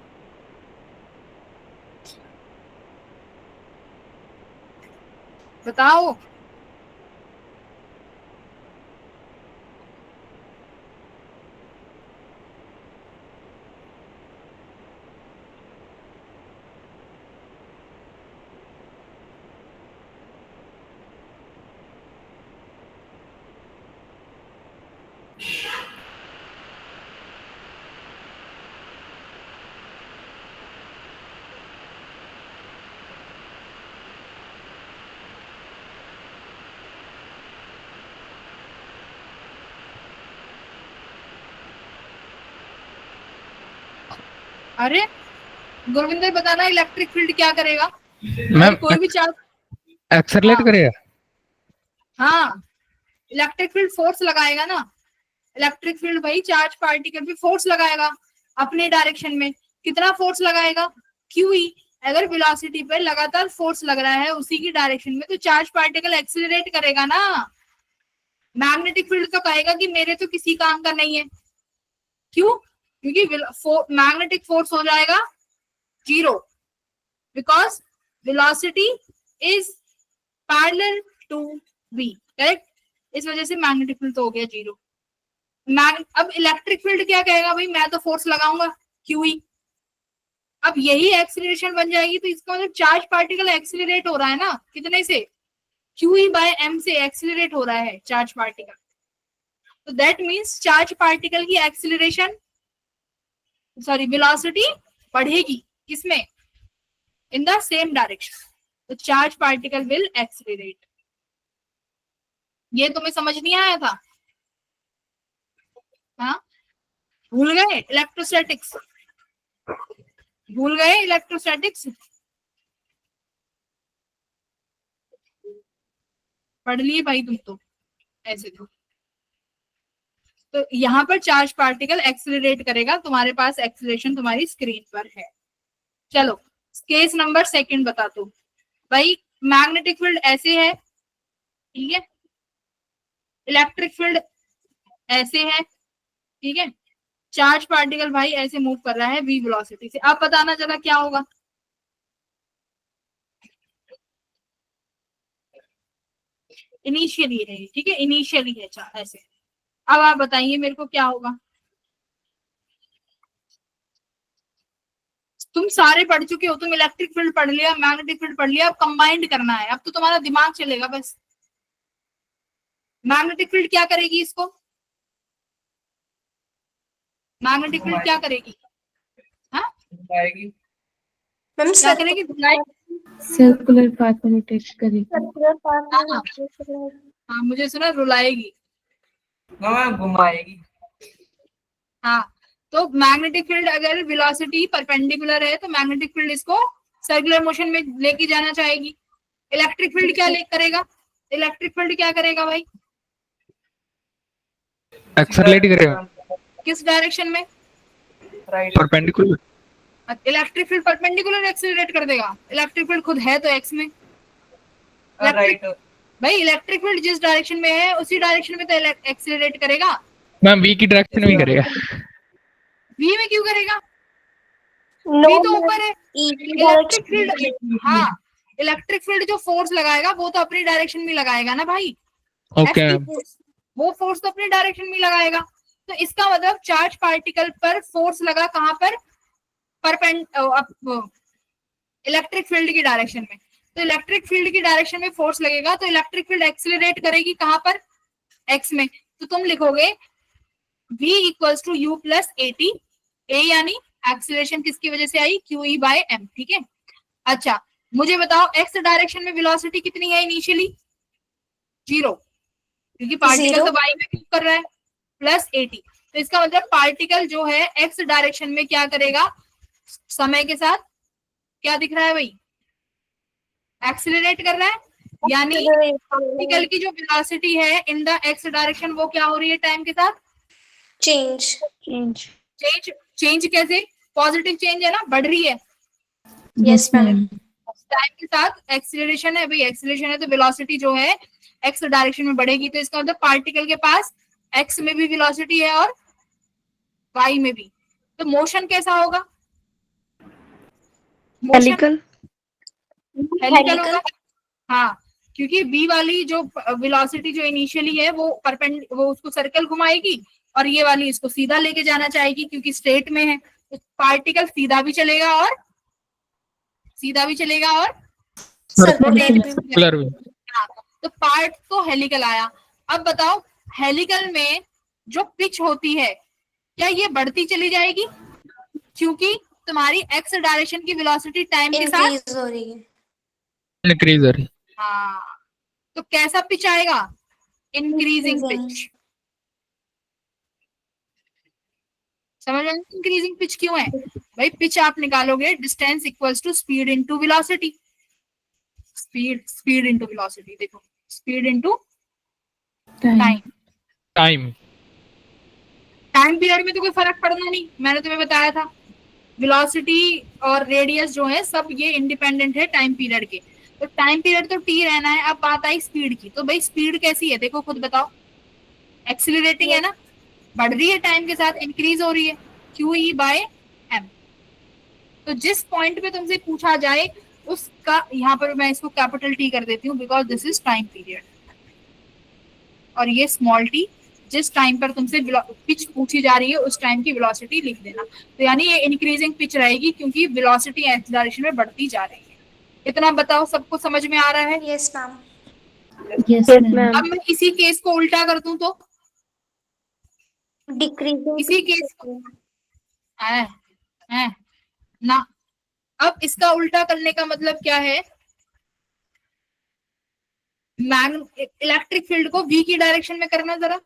बताओ अरे गुरविंदर बताना इलेक्ट्रिक फील्ड क्या करेगा? मैम कोई भी चार्ज एक्सेलरेट हाँ। करेगा। हाँ इलेक्ट्रिक फील्ड फोर्स लगाएगा ना। इलेक्ट्रिक फील्ड भाई चार्ज पार्टिकल पे फोर्स लगाएगा अपने डायरेक्शन में। कितना फोर्स लगाएगा? QE। अगर वेलोसिटी पे लगातार फोर्स लग रहा है उसी की डायरेक्शन में तो चार्ज पार्टिकल एक्सीलरेट करेगा ना। मैग्नेटिक फील्ड तो कहेगा कि मेरे तो किसी काम का नहीं है। क्यों? क्योंकि मैग्नेटिक फोर्स हो जाएगा 0 because velocity is parallel to v, correct. इस वजह से मैग्नेटिक फील्ड तो हो गया 0। अब इलेक्ट्रिक फील्ड क्या कहेगा, भाई मैं तो फोर्स लगाऊंगा QE। अब यही एक्सीलरेशन बन जाएगी तो इसका मतलब चार्ज पार्टिकल एक्सीलरेट हो रहा है ना, कितने से? QE/m से एक्सीलरेट हो रहा है चार्ज पार्टिकल। तो दैट मीन्स चार्ज पार्टिकल की एक्सीलरेशन वेलोसिटी बढ़ेगी किसमें? In the same direction. तो चार्ज पार्टिकल विल एक्सीलरेट। ये तुम्हें समझ नहीं आया था? हाँ भूल गए इलेक्ट्रोस्टैटिक्स? भूल गए इलेक्ट्रोस्टैटिक्स? पढ़ लिए भाई तुम तो ऐसे तो यहाँ पर चार्ज पार्टिकल एक्सीलरेट करेगा। तुम्हारे पास एक्सीलरेशन तुम्हारी स्क्रीन पर है। चलो केस नंबर 2 बता दो भाई। मैग्नेटिक फील्ड ऐसे है, ठीक है। इलेक्ट्रिक फील्ड ऐसे है, ठीक है। चार्ज पार्टिकल भाई ऐसे मूव कर रहा है v वेलोसिटी से। अब बताना जरा क्या होगा। इनिशियली है, ठीक है, इनिशियली है ऐसे। अब आप बताइए मेरे को क्या होगा। तुम सारे पढ़ चुके हो, तुम इलेक्ट्रिक फील्ड पढ़ लिया, मैग्नेटिक फील्ड पढ़ लिया, अब कंबाइंड करना है। अब तो तुम्हारा दिमाग चलेगा बस। मैग्नेटिक फील्ड क्या करेगी इसको? मैग्नेटिक फील्ड क्या करेगी? हाँ, आएगी। मैम क्या करेगी? सर्कुलर पाथ में रोटेट करेगी। हाँ, मुझे सुना रुलाएगी। मैम घुमाएगी। हाँ, तो मैग्नेटिक फील्ड अगर वेलोसिटी परपेंडिकुलर है तो मैग्नेटिक फील्ड इसको सर्कुलर मोशन में लेके जाना चाहेगी। इलेक्ट्रिक फील्ड क्या करेगा? इलेक्ट्रिक फील्ड क्या करेगा भाई? एक्सरलेट करेगा किस डायरेक्शन में? Right. Perpendicular. Electric field perpendicular accelerate कर देगा। इलेक्ट्रिक फील्ड खुद है तो एक्स में। राइट। भाई इलेक्ट्रिक फील्ड जिस डायरेक्शन में है उसी डायरेक्शन में तो एक्सीलरेट करेगा। मैम वी की डायरेक्शन में ही करेगा। वी में क्यों करेगा? नो वी तो ऊपर है। इलेक्ट्रिक फील्ड, हाँ, इलेक्ट्रिक फील्ड जो फोर्स लगाएगा वो तो अपनी डायरेक्शन में लगाएगा ना भाई। Okay ma'am. वो फोर्स तो अपनी डायरेक्शन में लगाएगा। तो इसका मतलब चार्ज पार्टिकल पर फोर्स लगा कहां पर? इलेक्ट्रिक फील्ड की डायरेक्शन में। तो इलेक्ट्रिक फील्ड की डायरेक्शन में फोर्स लगेगा तो इलेक्ट्रिक फील्ड एक्सीलरेट करेगी कहां पर? एक्स में। तो तुम लिखोगे v equals to u plus a t, a यानी एक्सीलरेशन किसकी वजह से आई? Q e by m. ठीक है। अच्छा, मुझे बताओ एक्स डायरेक्शन में वेलोसिटी कितनी है इनिशियली? 0, क्योंकि पार्टिकल तो y में मूव कर रहा है, प्लस 80। तो इसका मतलब पार्टिकल जो है एक्स डायरेक्शन में क्या करेगा? समय के साथ क्या दिख रहा है भाई? एक्सीलरेट कर रहा है। यानी पार्टिकल की जो वेलोसिटी है इन द एक्स डायरेक्शन वो क्या हो रही है टाइम के साथ? चेंज। चेंज कैसे? पॉजिटिव चेंज है ना, बढ़ रही है। Yes ma'am. टाइम के साथ एक्सीलरेशन है भाई, एक्सीलरेशन है तो वेलोसिटी जो है एक्स डायरेक्शन में बढ़ेगी। तो इसका मतलब पार्टिकल के पास एक्स में भी वेलोसिटी है और वाई में भी। तो मोशन कैसा होगा? हेलिकल। हेलिकल होगा। हाँ, क्योंकि बी वाली जो वेलोसिटी जो इनिशियली है वो वो उसको सर्कल घुमाएगी और ये वाली इसको सीधा लेके जाना चाहेगी क्योंकि स्ट्रेट में है। तो पार्टिकल सीधा भी चलेगा और सर्कुलर भी। हाँ, तो पार्ट तो हेलिकल आया। अब बताओ हेलिकल में जो पिच होती है क्या ये बढ़ती चली जाएगी? क्योंकि तुम्हारी एक्स डायरेक्शन की वेलोसिटी टाइम के साथ इंक्रीज हो रही है। इंक्रीज हो रही। हाँ, तो कैसा पिच आएगा? Increasing pitch. समझ रहे? इंक्रीजिंग पिच क्यों है भाई? पिच आप निकालोगे distance equals to speed into velocity. Speed into velocity. देखो, speed into time. Time period में तो कोई फर्क पड़ना नहीं, मैंने तुम्हें बताया था। वेलोसिटी और रेडियस जो है सब ये इंडिपेंडेंट है टाइम पीरियड के। तो टाइम पीरियड तो टी रहना है। अब बात आई स्पीड की, तो भाई स्पीड कैसी है देखो खुद बताओ। एक्सीलरेटिंग है ना, बढ़ रही है टाइम के साथ, इंक्रीज हो रही है, क्यू ई बाय एम। तो जिस पॉइंट पे तुमसे पूछा जाए उसका, यहाँ पर मैं इसको कैपिटल टी कर देती हूँ because this is time period, और ये स्मॉल टी। जिस टाइम पर तुमसे पिच पूछी जा रही है उस टाइम की वेलोसिटी लिख देना। तो यानी ये इंक्रीजिंग पिच रहेगी क्योंकि वेलोसिटी एक्स डायरेक्शन में बढ़ती जा रही है। इतना बताओ सबको समझ में आ रहा है? Yes ma'am. Yes ma'am. अब मैं इसी केस को उल्टा कर दूं तो डिक्रीजिंग। इसी केस को है ना। अब इसका उल्टा करने का मतलब क्या है? इलेक्ट्रिक फील्ड को v की डायरेक्शन में करना। जरा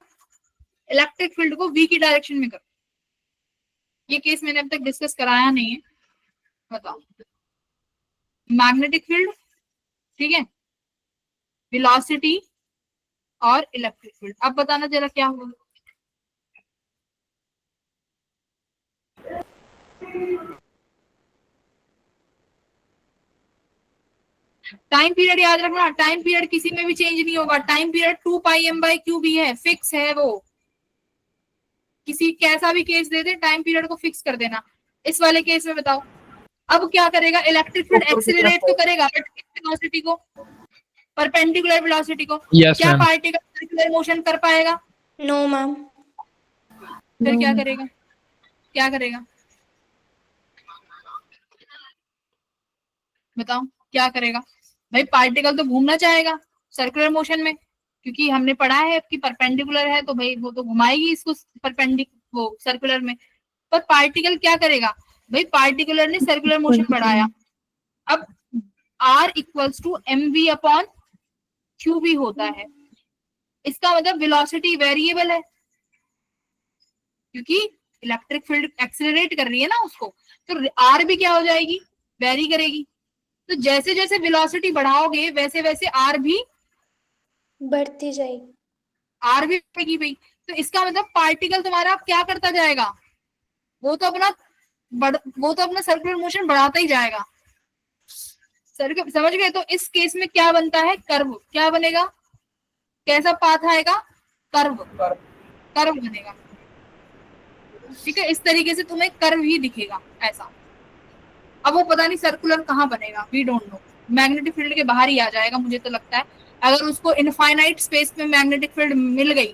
इलेक्ट्रिक फील्ड को v की डायरेक्शन में करो। ये केस मैंने अब तक डिस्कस कराया नहीं है। बताओ, मैग्नेटिक फील्ड, ठीक है, वेलोसिटी और इलेक्ट्रिक फील्ड। अब बताना जरा क्या होगा? टाइम पीरियड याद रखना, टाइम पीरियड किसी में भी चेंज नहीं होगा। Time period 2 pi M by Q भी है, फिक्स है वो। किसी कैसा भी केस दे दे टाइम पीरियड को फिक्स कर देना। इस वाले केस में बताओ अब क्या करेगा? इलेक्ट्रिक फील्ड एक्सीलरेट तो करेगा बट वेलोसिटी को, परपेंडिकुलर वेलोसिटी को। क्या पार्टिकल सर्कुलर मोशन कर पाएगा? No ma'am. फिर क्या करेगा? क्या करेगा बताओ, क्या करेगा भाई? पार्टिकल तो घूमना चाहेगा सर्कुलर मोशन में, क्योंकि हमने पढ़ा है कि परपेंडिकुलर है तो भाई वो तो घुमाएगी इसको वो सर्कुलर में। पर पार्टिकल क्या करेगा भाई, पार्टिकुलर ने सर्कुलर मोशन बढ़ाया। अब R equals to mv upon qv होता है, इसका मतलब वेलोसिटी वेरिएबल है, क्योंकि इलेक्ट्रिक फील्ड एक्सेलरेट कर रही है ना उसको, तो R भी क्या हो जाएगी, वेरी करेगी। तो जैसे जैसे वेलोसिटी बढ़ाओगे वैसे वैसे R भी बढ़ती जाएगी। बढ़ेगी भाई। तो इसका मतलब पार्टिकल तुम्हारा क्या करता जाएगा, वो तो अपना सर्कुलर मोशन बढ़ाता ही जाएगा। समझ गए? तो इस केस में क्या बनता है, कर्व। क्या बनेगा, कैसा पाथ आएगा, कर्व, कर्व बनेगा। ठीक है, इस तरीके से तुम्हें कर्व ही दिखेगा ऐसा। अब वो पता नहीं सर्कुलर कहाँ बनेगा, we don't know, magnetic field के बाहर ही आ जाएगा मुझे तो लगता है। अगर उसको इनफाइनाइट स्पेस में मैग्नेटिक फील्ड मिल गई,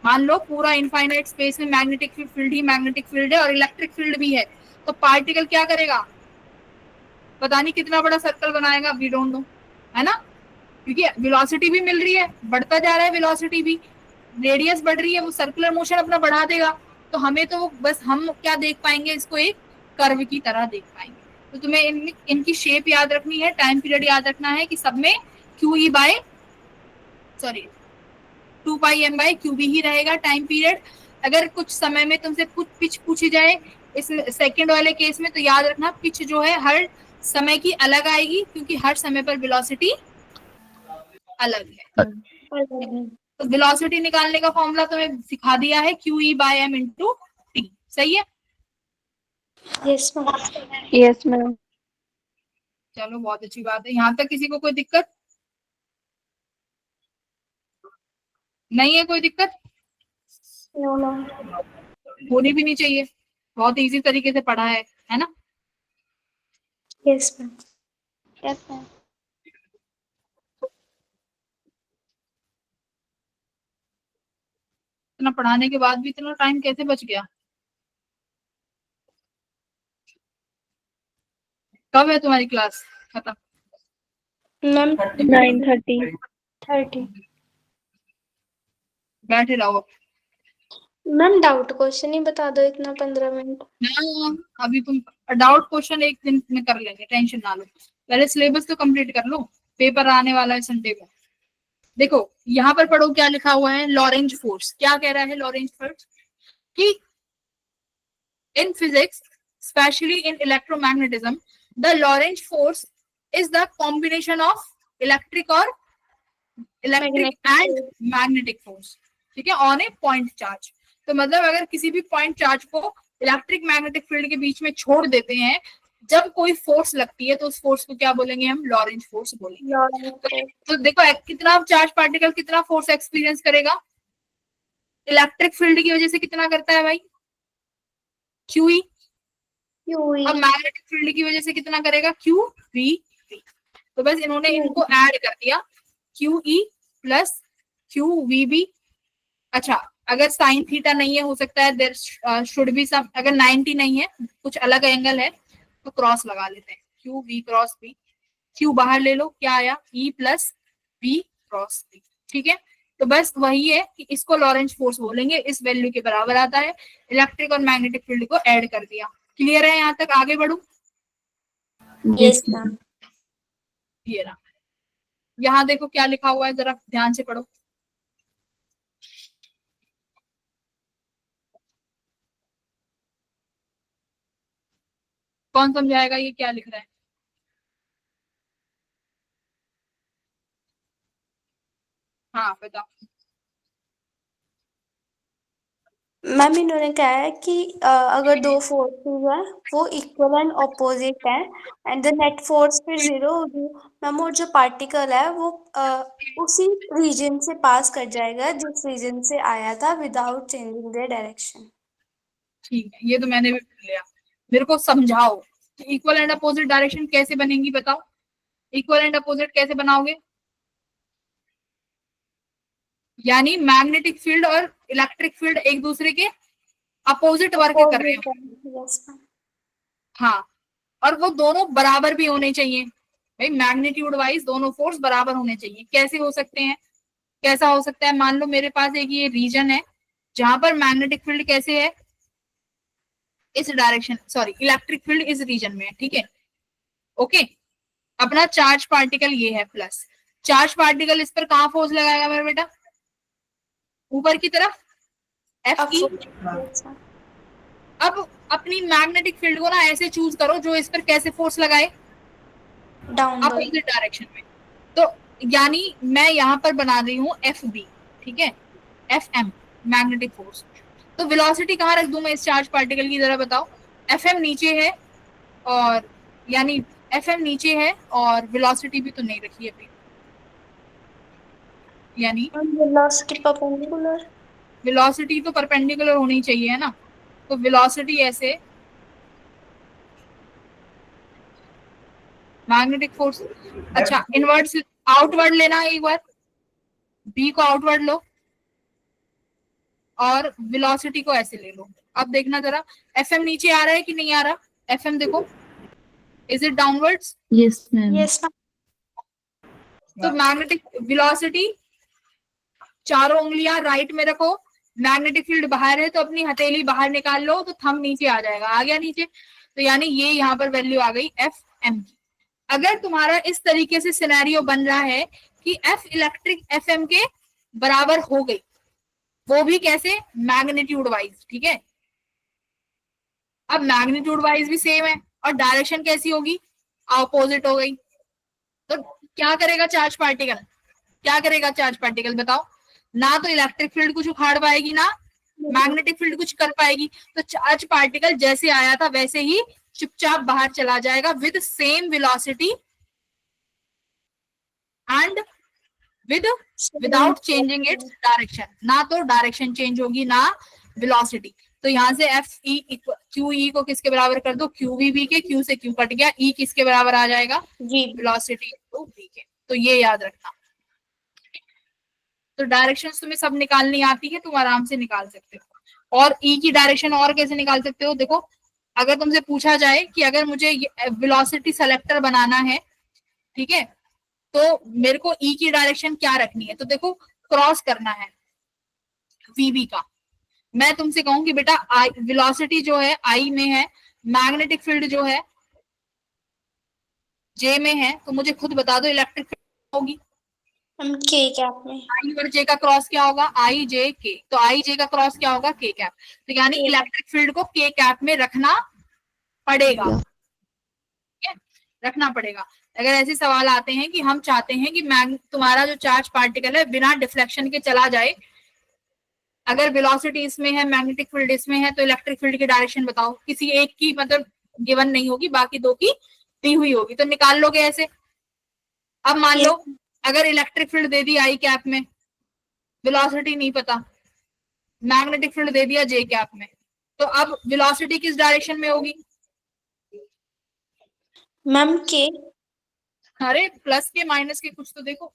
मान लो पूरा इनफाइनाइट स्पेस में मैग्नेटिक फील्ड ही मैग्नेटिक फील्ड है और इलेक्ट्रिक फील्ड भी है, तो पार्टिकल क्या करेगा, पता नहीं कितना बड़ा सर्कल बनाएगा, वी डोंट नो, है ना, क्योंकि वेलोसिटी भी मिल रही है, बढ़ता जा रहा है वेलोसिटी भी, रेडियस बढ़ रही है, वो सर्कुलर मोशन अपना बढ़ा देगा। तो हमें तो बस हम क्या देख पाएंगे, इसको एक कर्व की तरह देख पाएंगे। तो तुम्हें इनकी शेप याद रखनी है, टाइम पीरियड याद रखना है कि सब में QE बाय 2πm/QB ही रहेगा टाइम पीरियड। अगर कुछ समय में तुमसे कुछ पिच पूछी जाए इस सेकंड वाले केस में, तो याद रखना पिच जो है हर समय की अलग आएगी, क्योंकि हर समय पर वेलोसिटी अलग है। तो वेलोसिटी निकालने का फॉर्मूला तुम्हें सिखा दिया है, QE/m × t। सही है? Yes ma'am. Yes ma'am. चलो बहुत अच्छी बात है। यहाँ तक किसी को कोई दिक्कत नहीं है? कोई दिक्कत नो मैम। होनी भी नहीं चाहिए, बहुत इजी तरीके से पढ़ा है ना? Yes ma'am. Yes ma'am. इतना पढ़ाने के बाद भी इतना टाइम कैसे बच गया? कब है तुम्हारी क्लास खत्म? मैम 9:30। 30। बैठे रहो। मैम डाउट क्वेश्चन ही बता दो इतना 15 मिनट। हाँ, अभी तुम डाउट क्वेश्चन एक दिन में कर लेंगे, टेंशन ना लो, पहले सिलेबस तो कंप्लीट कर लो, पेपर आने वाला है संडे को। देखो यहाँ पर पढ़ो क्या लिखा हुआ है, लॉरेंज फोर्स। क्या कह रहा है लॉरेंज फोर्स कि in physics specially in electromagnetism the Lorentz force is the combination of electric and magnetic force, ठीक है, ऑन ए पॉइंट चार्ज। तो मतलब अगर किसी भी पॉइंट चार्ज को इलेक्ट्रिक मैग्नेटिक फील्ड के बीच में छोड़ देते हैं, जब कोई फोर्स लगती है तो उस फोर्स को क्या बोलेंगे हम, लॉरेंज फोर्स बोलेंगे। तो देखो कितना चार्ज पार्टिकल कितना फोर्स एक्सपीरियंस करेगा, इलेक्ट्रिक फील्ड की वजह से कितना करता है भाई, QE, और मैग्नेटिक फील्ड की वजह से कितना करेगा, QV। तो बस इन्होंने इनको ऐड कर दिया, QE प्लस QVB। अच्छा, अगर साइन थीटा नहीं है, हो सकता है देयर शुड बी सम, अगर 90 नहीं है, कुछ अलग एंगल है, तो क्रॉस लगा लेते हैं, QV क्रॉस B। Q बाहर ले लो, क्या आया, E plus V cross B। ठीक है, तो बस वही है कि इसको लॉरेंज फोर्स बोलेंगे, इस वैल्यू के बराबर आता है, इलेक्ट्रिक और मैग्नेटिक फील्ड को ऐड कर दिया। क्लियर है? यहाँ तक आगे बढ़ू? Yes ma'am. ये रहा, यहाँ देखो क्या लिखा हुआ है, जरा ध्यान से पढ़ो। कौन समझाएगा ये क्या लिख रहा है? हाँ बताओ। मैम इन्होंने कहा है कि अगर दो फोर्सेस है वो इक्वल एंड ऑपोजिट है एंड द नेट फोर्स फिर 0 होगी मैम, और जो पार्टिकल है वो उसी रीजन से पास कर जाएगा जिस रीजन से आया था विदाउट चेंजिंग देयर डायरेक्शन। ठीक है, ये तो मैंने भी पढ़ लिया, मेरे को समझाओ इक्वल एंड अपोजिट डायरेक्शन कैसे बनेंगी, बताओ इक्वल एंड अपोजिट कैसे बनाओगे? यानी मैग्नेटिक फील्ड और इलेक्ट्रिक फील्ड एक दूसरे के अपोजिट वर्क कर रहे हो। Yes ma'am. हाँ, और वो दोनों बराबर भी होने चाहिए भाई, मैग्नीट्यूड वाइज दोनों फोर्स बराबर होने चाहिए। कैसे हो सकते हैं, कैसा हो सकता है, मान लो मेरे पास एक ये रीजन है जहां पर मैग्नेटिक फील्ड कैसे है, इस डायरेक्शन, सॉरी इलेक्ट्रिक फील्ड इस रीजन में है, ठीक है। ओके, अपना चार्ज पार्टिकल ये है प्लस, चार्ज पार्टिकल इस पर कहां फोर्स लगाएगा मेरा बेटा, ऊपर की तरफ एफ ई। अब अपनी मैग्नेटिक फील्ड को ना ऐसे चूज करो जो इस पर कैसे फोर्स लगाए, डाउनवर्ड। अपोजिट डायरेक्शन में। तो यानी मैं यहां पर बना रही हूं एफ बी, ठीक है, एफ एम मैग्नेटिक फोर्स। तो वेलोसिटी कहां रख दूं मैं इस चार्ज पार्टिकल की, जरा बताओ। एफ एम नीचे है, और यानी एफ एम नीचे है और वेलोसिटी भी तो नहीं रखी है अभी, यानी वेलोसिटी परपेंडिकुलर। वेलोसिटी तो परपेंडिकुलर होनी चाहिए है ना। तो वेलोसिटी ऐसे, मैग्नेटिक फोर्स, अच्छा इनवर्ड आउटवर्ड लेना है एक बार, बी को आउटवर्ड लो और वेलोसिटी को ऐसे ले लो। अब देखना जरा एफ एम नीचे आ रहा है कि नहीं आ रहा, एफ एम देखो, is it downwards? Yes, ma'am. Yes तो मैग्नेटिक वेलोसिटी, चारों उंगलियां राइट में रखो, मैग्नेटिक फील्ड बाहर है तो अपनी हथेली बाहर निकाल लो तो थंब नीचे आ जाएगा, आ गया नीचे। तो यानी ये यहाँ पर वैल्यू आ गई एफ एम की। अगर तुम्हारा इस तरीके से सिनेरियो बन रहा है कि एफ इलेक्ट्रिक एफ एम के बराबर हो गई, वो भी कैसे, मैग्नीट्यूड वाइज, ठीक है। अब मैग्नीट्यूड वाइज भी सेम है और डायरेक्शन कैसी होगी, अपोजिट हो गई। तो क्या करेगा चार्ज पार्टिकल, क्या करेगा चार्ज पार्टिकल बताओ, ना तो इलेक्ट्रिक फील्ड कुछ उखाड़ पाएगी ना मैग्नेटिक फील्ड कुछ कर पाएगी। तो चार्ज पार्टिकल जैसे आया था वैसे ही चुपचाप बाहर चला जाएगा with same velocity and without changing its direction, ना तो डायरेक्शन चेंज होगी ना वेलोसिटी। तो यहाँ से एफ ई क्यू ई को किसके बराबर कर दो, क्यू वी बी के, क्यू से क्यू कट गया, ई किसके बराबर आ जाएगा, जी। वेलोसिटी टू वी के। तो ये याद रखना। तो डायरेक्शंस तुम्हें सब निकालनी आती है, तुम आराम से निकाल सकते हो। और ई की डायरेक्शन और कैसे निकाल सकते हो, देखो अगर तुमसे पूछा जाए कि अगर मुझे वेलोसिटी सेलेक्टर बनाना है, ठीक है, तो मेरे को ई की डायरेक्शन क्या रखनी है, तो देखो क्रॉस करना है वीबी का। मैं तुमसे कहूंगी बेटा आई वेलोसिटी जो है आई में है, मैग्नेटिक फील्ड जो है जे में है, तो मुझे खुद बता दो इलेक्ट्रिक फील्ड होगी हम के कैप में। आई और जे का क्रॉस क्या होगा, आई जे के, तो आई जे का क्रॉस क्या होगा, के कैप। तो यानी K इलेक्ट्रिक फील्ड को के कैप में रखना पड़ेगा, ठीक है, रखना पड़ेगा। अगर ऐसे सवाल आते हैं कि हम चाहते हैं कि तुम्हारा जो चार्ज पार्टिकल है बिना डिफ्लेक्शन के चला जाए, अगर वेलोसिटी इसमें है मैग्नेटिक फील्ड इसमें है, तो इलेक्ट्रिक फील्ड की डायरेक्शन बताओ, किसी एक की मतलब गिवन नहीं होगी, बाकी दो की दी हुई होगी, तो निकाल लोगे ऐसे। अब मान लो अगर इलेक्ट्रिक फील्ड दे दी आई कैप में, वेलोसिटी नहीं पता, मैग्नेटिक फील्ड दे दिया जे कैप में, तो अब वेलोसिटी किस डायरेक्शन में होगी, मैम के। अरे प्लस के माइनस के कुछ तो देखो,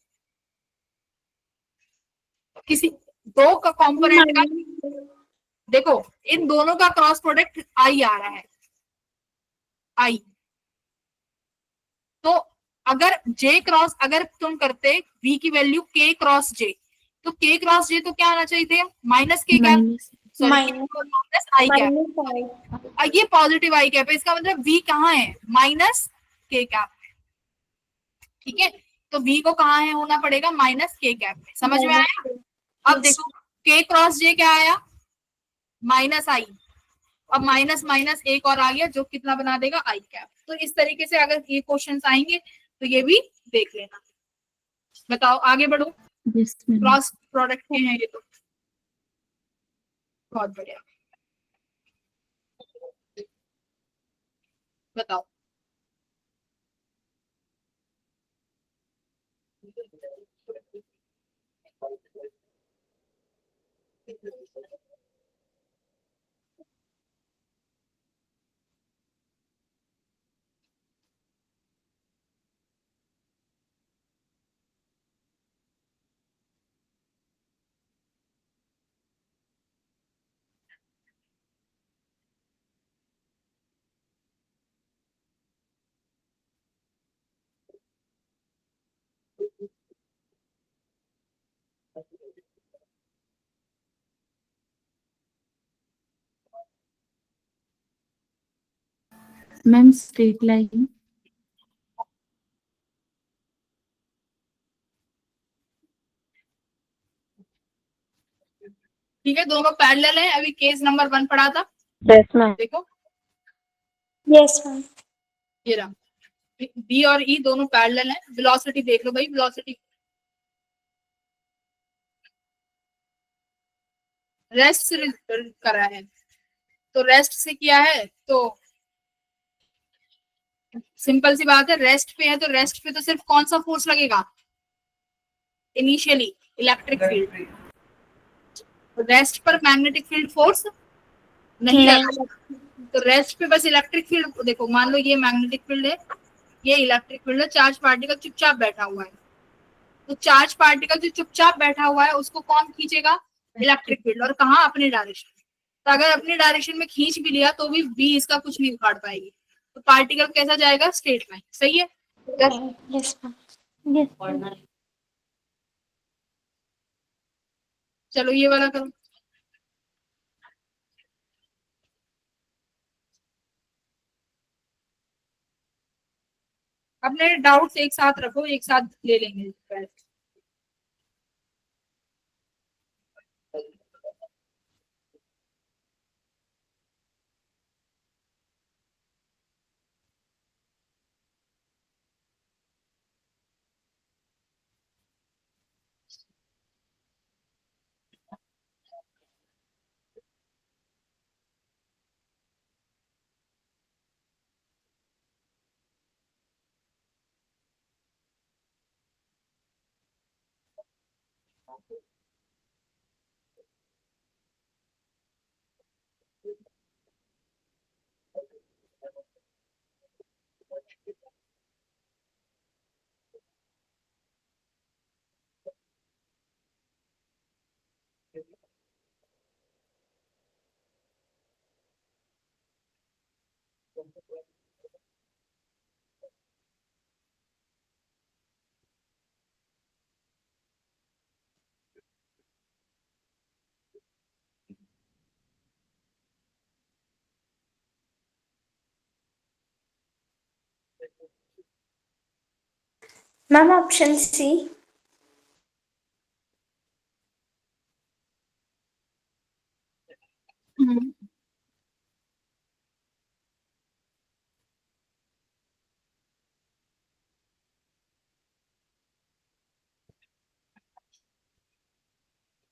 किसी दो का कंपोनेंट का देखो, इन दोनों का क्रॉस प्रोडक्ट आई आ रहा है, आई। तो अगर जे क्रॉस, अगर तुम करते वी की वैल्यू के क्रॉस जे, तो के क्रॉस जे तो क्या आना चाहिए थे, माइनस के कैप, Minus. माइनस आई कैप। माइनस ये पॉजिटिव आई कैप है, इसका मतलब वी कहाँ है, माइनस के कैप, ठीक है। तो वी को कहाँ है होना पड़ेगा, माइनस के कैप में, समझ में आया। अब देखो के क्रॉस जे क्या आया, माइनस आई, अब माइनस माइनस एक और आ गया जो कितना बना देगा आई कैप। तो इस तरीके से अगर ये क्वेश्चंस आएंगे तो ये भी देख लेना। बताओ आगे बढ़ो, Yes, ma'am. क्रॉस प्रोडक्ट के हैं ये तो, बहुत बढ़िया। बताओ मैम स्ट्रेट लाइन। ठीक है, दोनों पैरेलल है। अभी केस नंबर 1 पढ़ा था, यस मैम। देखो यस मैम। ये रहा, बी और ई दोनों पैरेलल है। वेलोसिटी देख लो भाई, वेलोसिटी रेस्ट से करा है, तो रेस्ट से किया है तो सिंपल सी बात है, रेस्ट पे है तो रेस्ट पे तो सिर्फ कौन सा फोर्स लगेगा इनिशियली, इलेक्ट्रिक फील्ड। रेस्ट पर मैग्नेटिक फील्ड फोर्स नहीं नहीं। लगा, तो रेस्ट पे बस इलेक्ट्रिक फील्ड। देखो मान लो ये मैग्नेटिक फील्ड है, ये इलेक्ट्रिक फील्ड है, चार्ज पार्टिकल चुपचाप बैठा हुआ है, तो चार्ज पार्टिकल जो चुपचाप बैठा हुआ है उसको कौन खींचेगा, इलेक्ट्रिक फील्ड। और कहाँ, अपनी डायरेक्शन। तो अगर अपनी डायरेक्शन में खींच भी लिया तो भी बी इसका कुछ नहीं उखाड़ पाएगी, तो पार्टिकल कैसा जाएगा, स्ट्रेट लाइन। सही है। Yes ma'am. यस। चलो ये वाला करो। अपने डाउट्स एक साथ रखो, एक साथ ले लेंगे। Ma'am option C.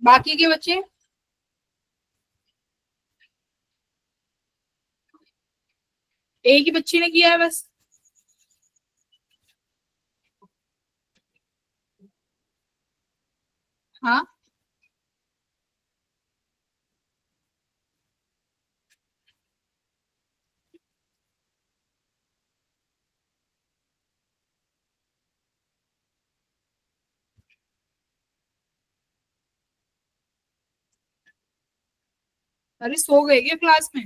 बाकी के बच्चे एक ही बच्ची ने किया है बस। हाँ अरे सो गए क्या क्लास में।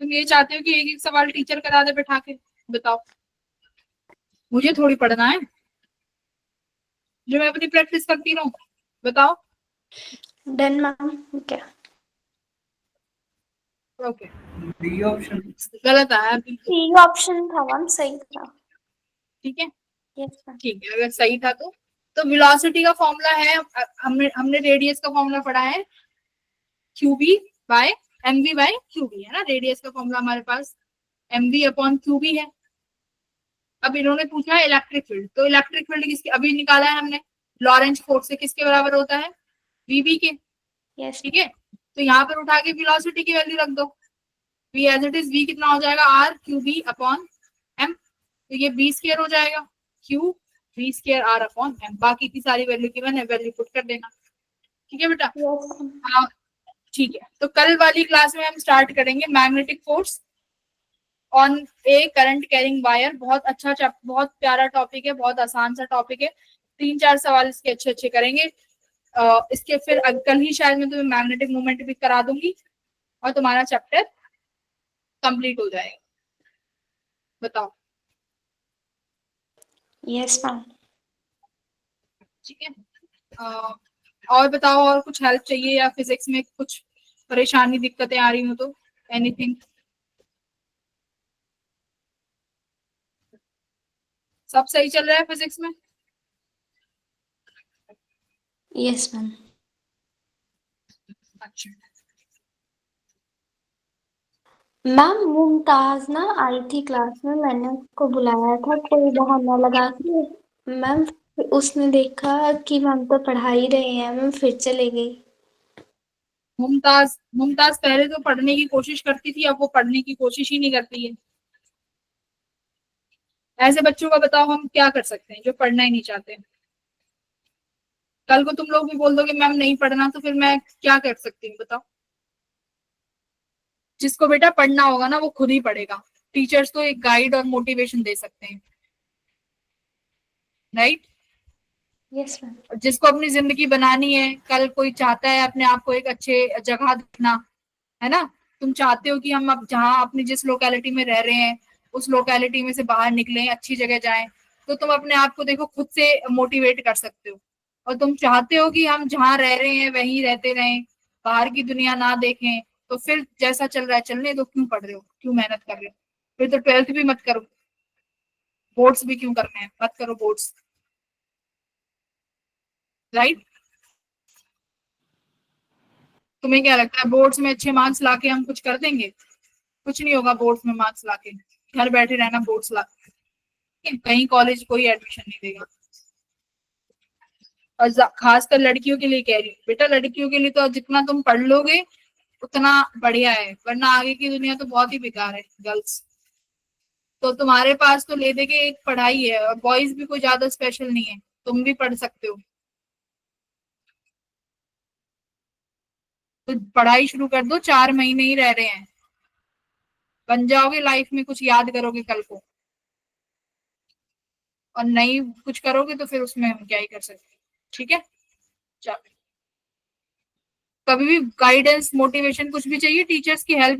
तुम ये चाहते हो कि एक एक सवाल टीचर करा दे बैठा के, बताओ। मुझे थोड़ी पढ़ना है जो मैं अपनी प्रैक्टिस करती रहूं, बताओ। Done ma'am. Okay. Okay, D option. गलत आया बिल्कुल। सी ऑप्शन था मैम, सही था। ठीक है, यस मैम। ठीक है, अगर सही था तो वेलोसिटी का फॉर्मूला है, हमने रेडियस का फॉर्मूला पढ़ा है, Q B by M V by Q B, है ना। रेडियस का फॉर्मूला हमारे पास एमवी अपॉन क्यूबी है। अब इन्होंने पूछा है इलेक्ट्रिक फील्ड, तो इलेक्ट्रिक फील्ड किसकी अभी निकाला है हमने, लॉरेंज फोर्स से किसके बराबर होता है, वीवी के। यस। ठीक है, तो यहाँ पर उठा के वेलोसिटी की वैल्यू रख दो। V as it is, V कितना हो जाएगा, R Q B upon M, तो ये बी स्क्वायर हो जाएगा, Q B square R upon M. बाकी की सारी वैल्यू गिवन है, वैल्यू पुट कर देना। ठीक है बेटा। हाँ ठीक है, तो कल वाली क्लास में हम स्टार्ट करेंगे magnetic force on A current carrying wire. बहुत अच्छा बहुत प्यारा टॉपिक है, बहुत आसान सा टॉपिक है। 3-4 सवाल इसके अच्छे अच्छे करेंगे। इसके फिर कल ही शायद मैं तुम्हें मैग्नेटिक मूवमेंट भी करा दूंगी और तुम्हारा चैप्टर कंप्लीट हो जाएगा। बताओ। Yes ma'am. ठीक है, और बताओ, और कुछ हेल्प चाहिए या फिजिक्स में कुछ परेशानी दिक्कतें आ रही हो तो एनीथिंग? सब सही चल रहा है फिजिक्स में? Yes ma'am. अच्छा, मैम मुमताज ना आई थी क्लास में, मैंने उसको बुलाया था कोई बहाना लगा के। मैम उसने देखा कि मैम तो पढ़ा ही रहे हैं, मैम फिर चले गई। मुमताज मुमताज पहले तो पढ़ने की कोशिश करती थी, अब वो पढ़ने की कोशिश ही नहीं करती है। ऐसे बच्चों का बताओ हम क्या कर सकते हैं जो पढ़ना ही नहीं चाहते? कल को तुम लोग भी बोल दोगे मैम नहीं पढ़ना, तो फिर मैं क्या कर सकती हूँ बताओ? जिसको बेटा पढ़ना होगा ना वो खुद ही पढ़ेगा। टीचर्स तो एक गाइड और मोटिवेशन दे सकते हैं, राइट? Yes ma'am. जिसको अपनी जिंदगी बनानी है, कल कोई चाहता है अपने आप को एक अच्छे जगह देखना, है ना? तुम चाहते हो कि हम अब जहाँ अपनी जिस लोकेलिटी में रह रहे हैं उस लोकेलिटी में से बाहर निकलें, अच्छी जगह जाएं, तो तुम अपने आप को देखो खुद से मोटिवेट कर सकते हो। और तुम चाहते हो कि हम जहाँ रह रहे हैं वहीं रहते रहें, बाहर की दुनिया ना देखें, तो फिर जैसा चल रहा है चलने दो। क्यों पढ़ रहे हो, क्यों मेहनत कर रहे हो? फिर तो 12th भी मत करो, बोर्ड्स भी क्यों करने हैं, मत करो बोर्ड्स, राइट? तुम्हें क्या लगता है बोर्ड्स में अच्छे मार्क्स लाके हम कुछ कर देंगे? कुछ नहीं होगा बोर्ड्स में मार्क्स लाके, घर बैठे रहना बोर्ड्स ला, कहीं कॉलेज कोई एडमिशन नहीं देगा। और खासकर लड़कियों के लिए कह रही हूँ बेटा, लड़कियों के लिए तो जितना तुम पढ़ लोगे उतना बढ़िया है, वरना आगे की दुनिया तो बहुत ही बेकार है गर्ल्स। तो तुम्हारे पास तो ले दे के एक पढ़ाई है, और बॉयज भी कोई ज्यादा स्पेशल नहीं है, तुम भी पढ़ सकते हो। तो पढ़ाई शुरू कर दो, 4 महीने ही रह रहे हैं, बन जाओगे लाइफ में, कुछ याद करोगे कल को। और नहीं कुछ करोगे तो फिर उसमें हम क्या ही कर सकते हैं, ठीक है? चलो, कभी भी गाइडेंस मोटिवेशन कुछ भी चाहिए, टीचर्स की हेल्प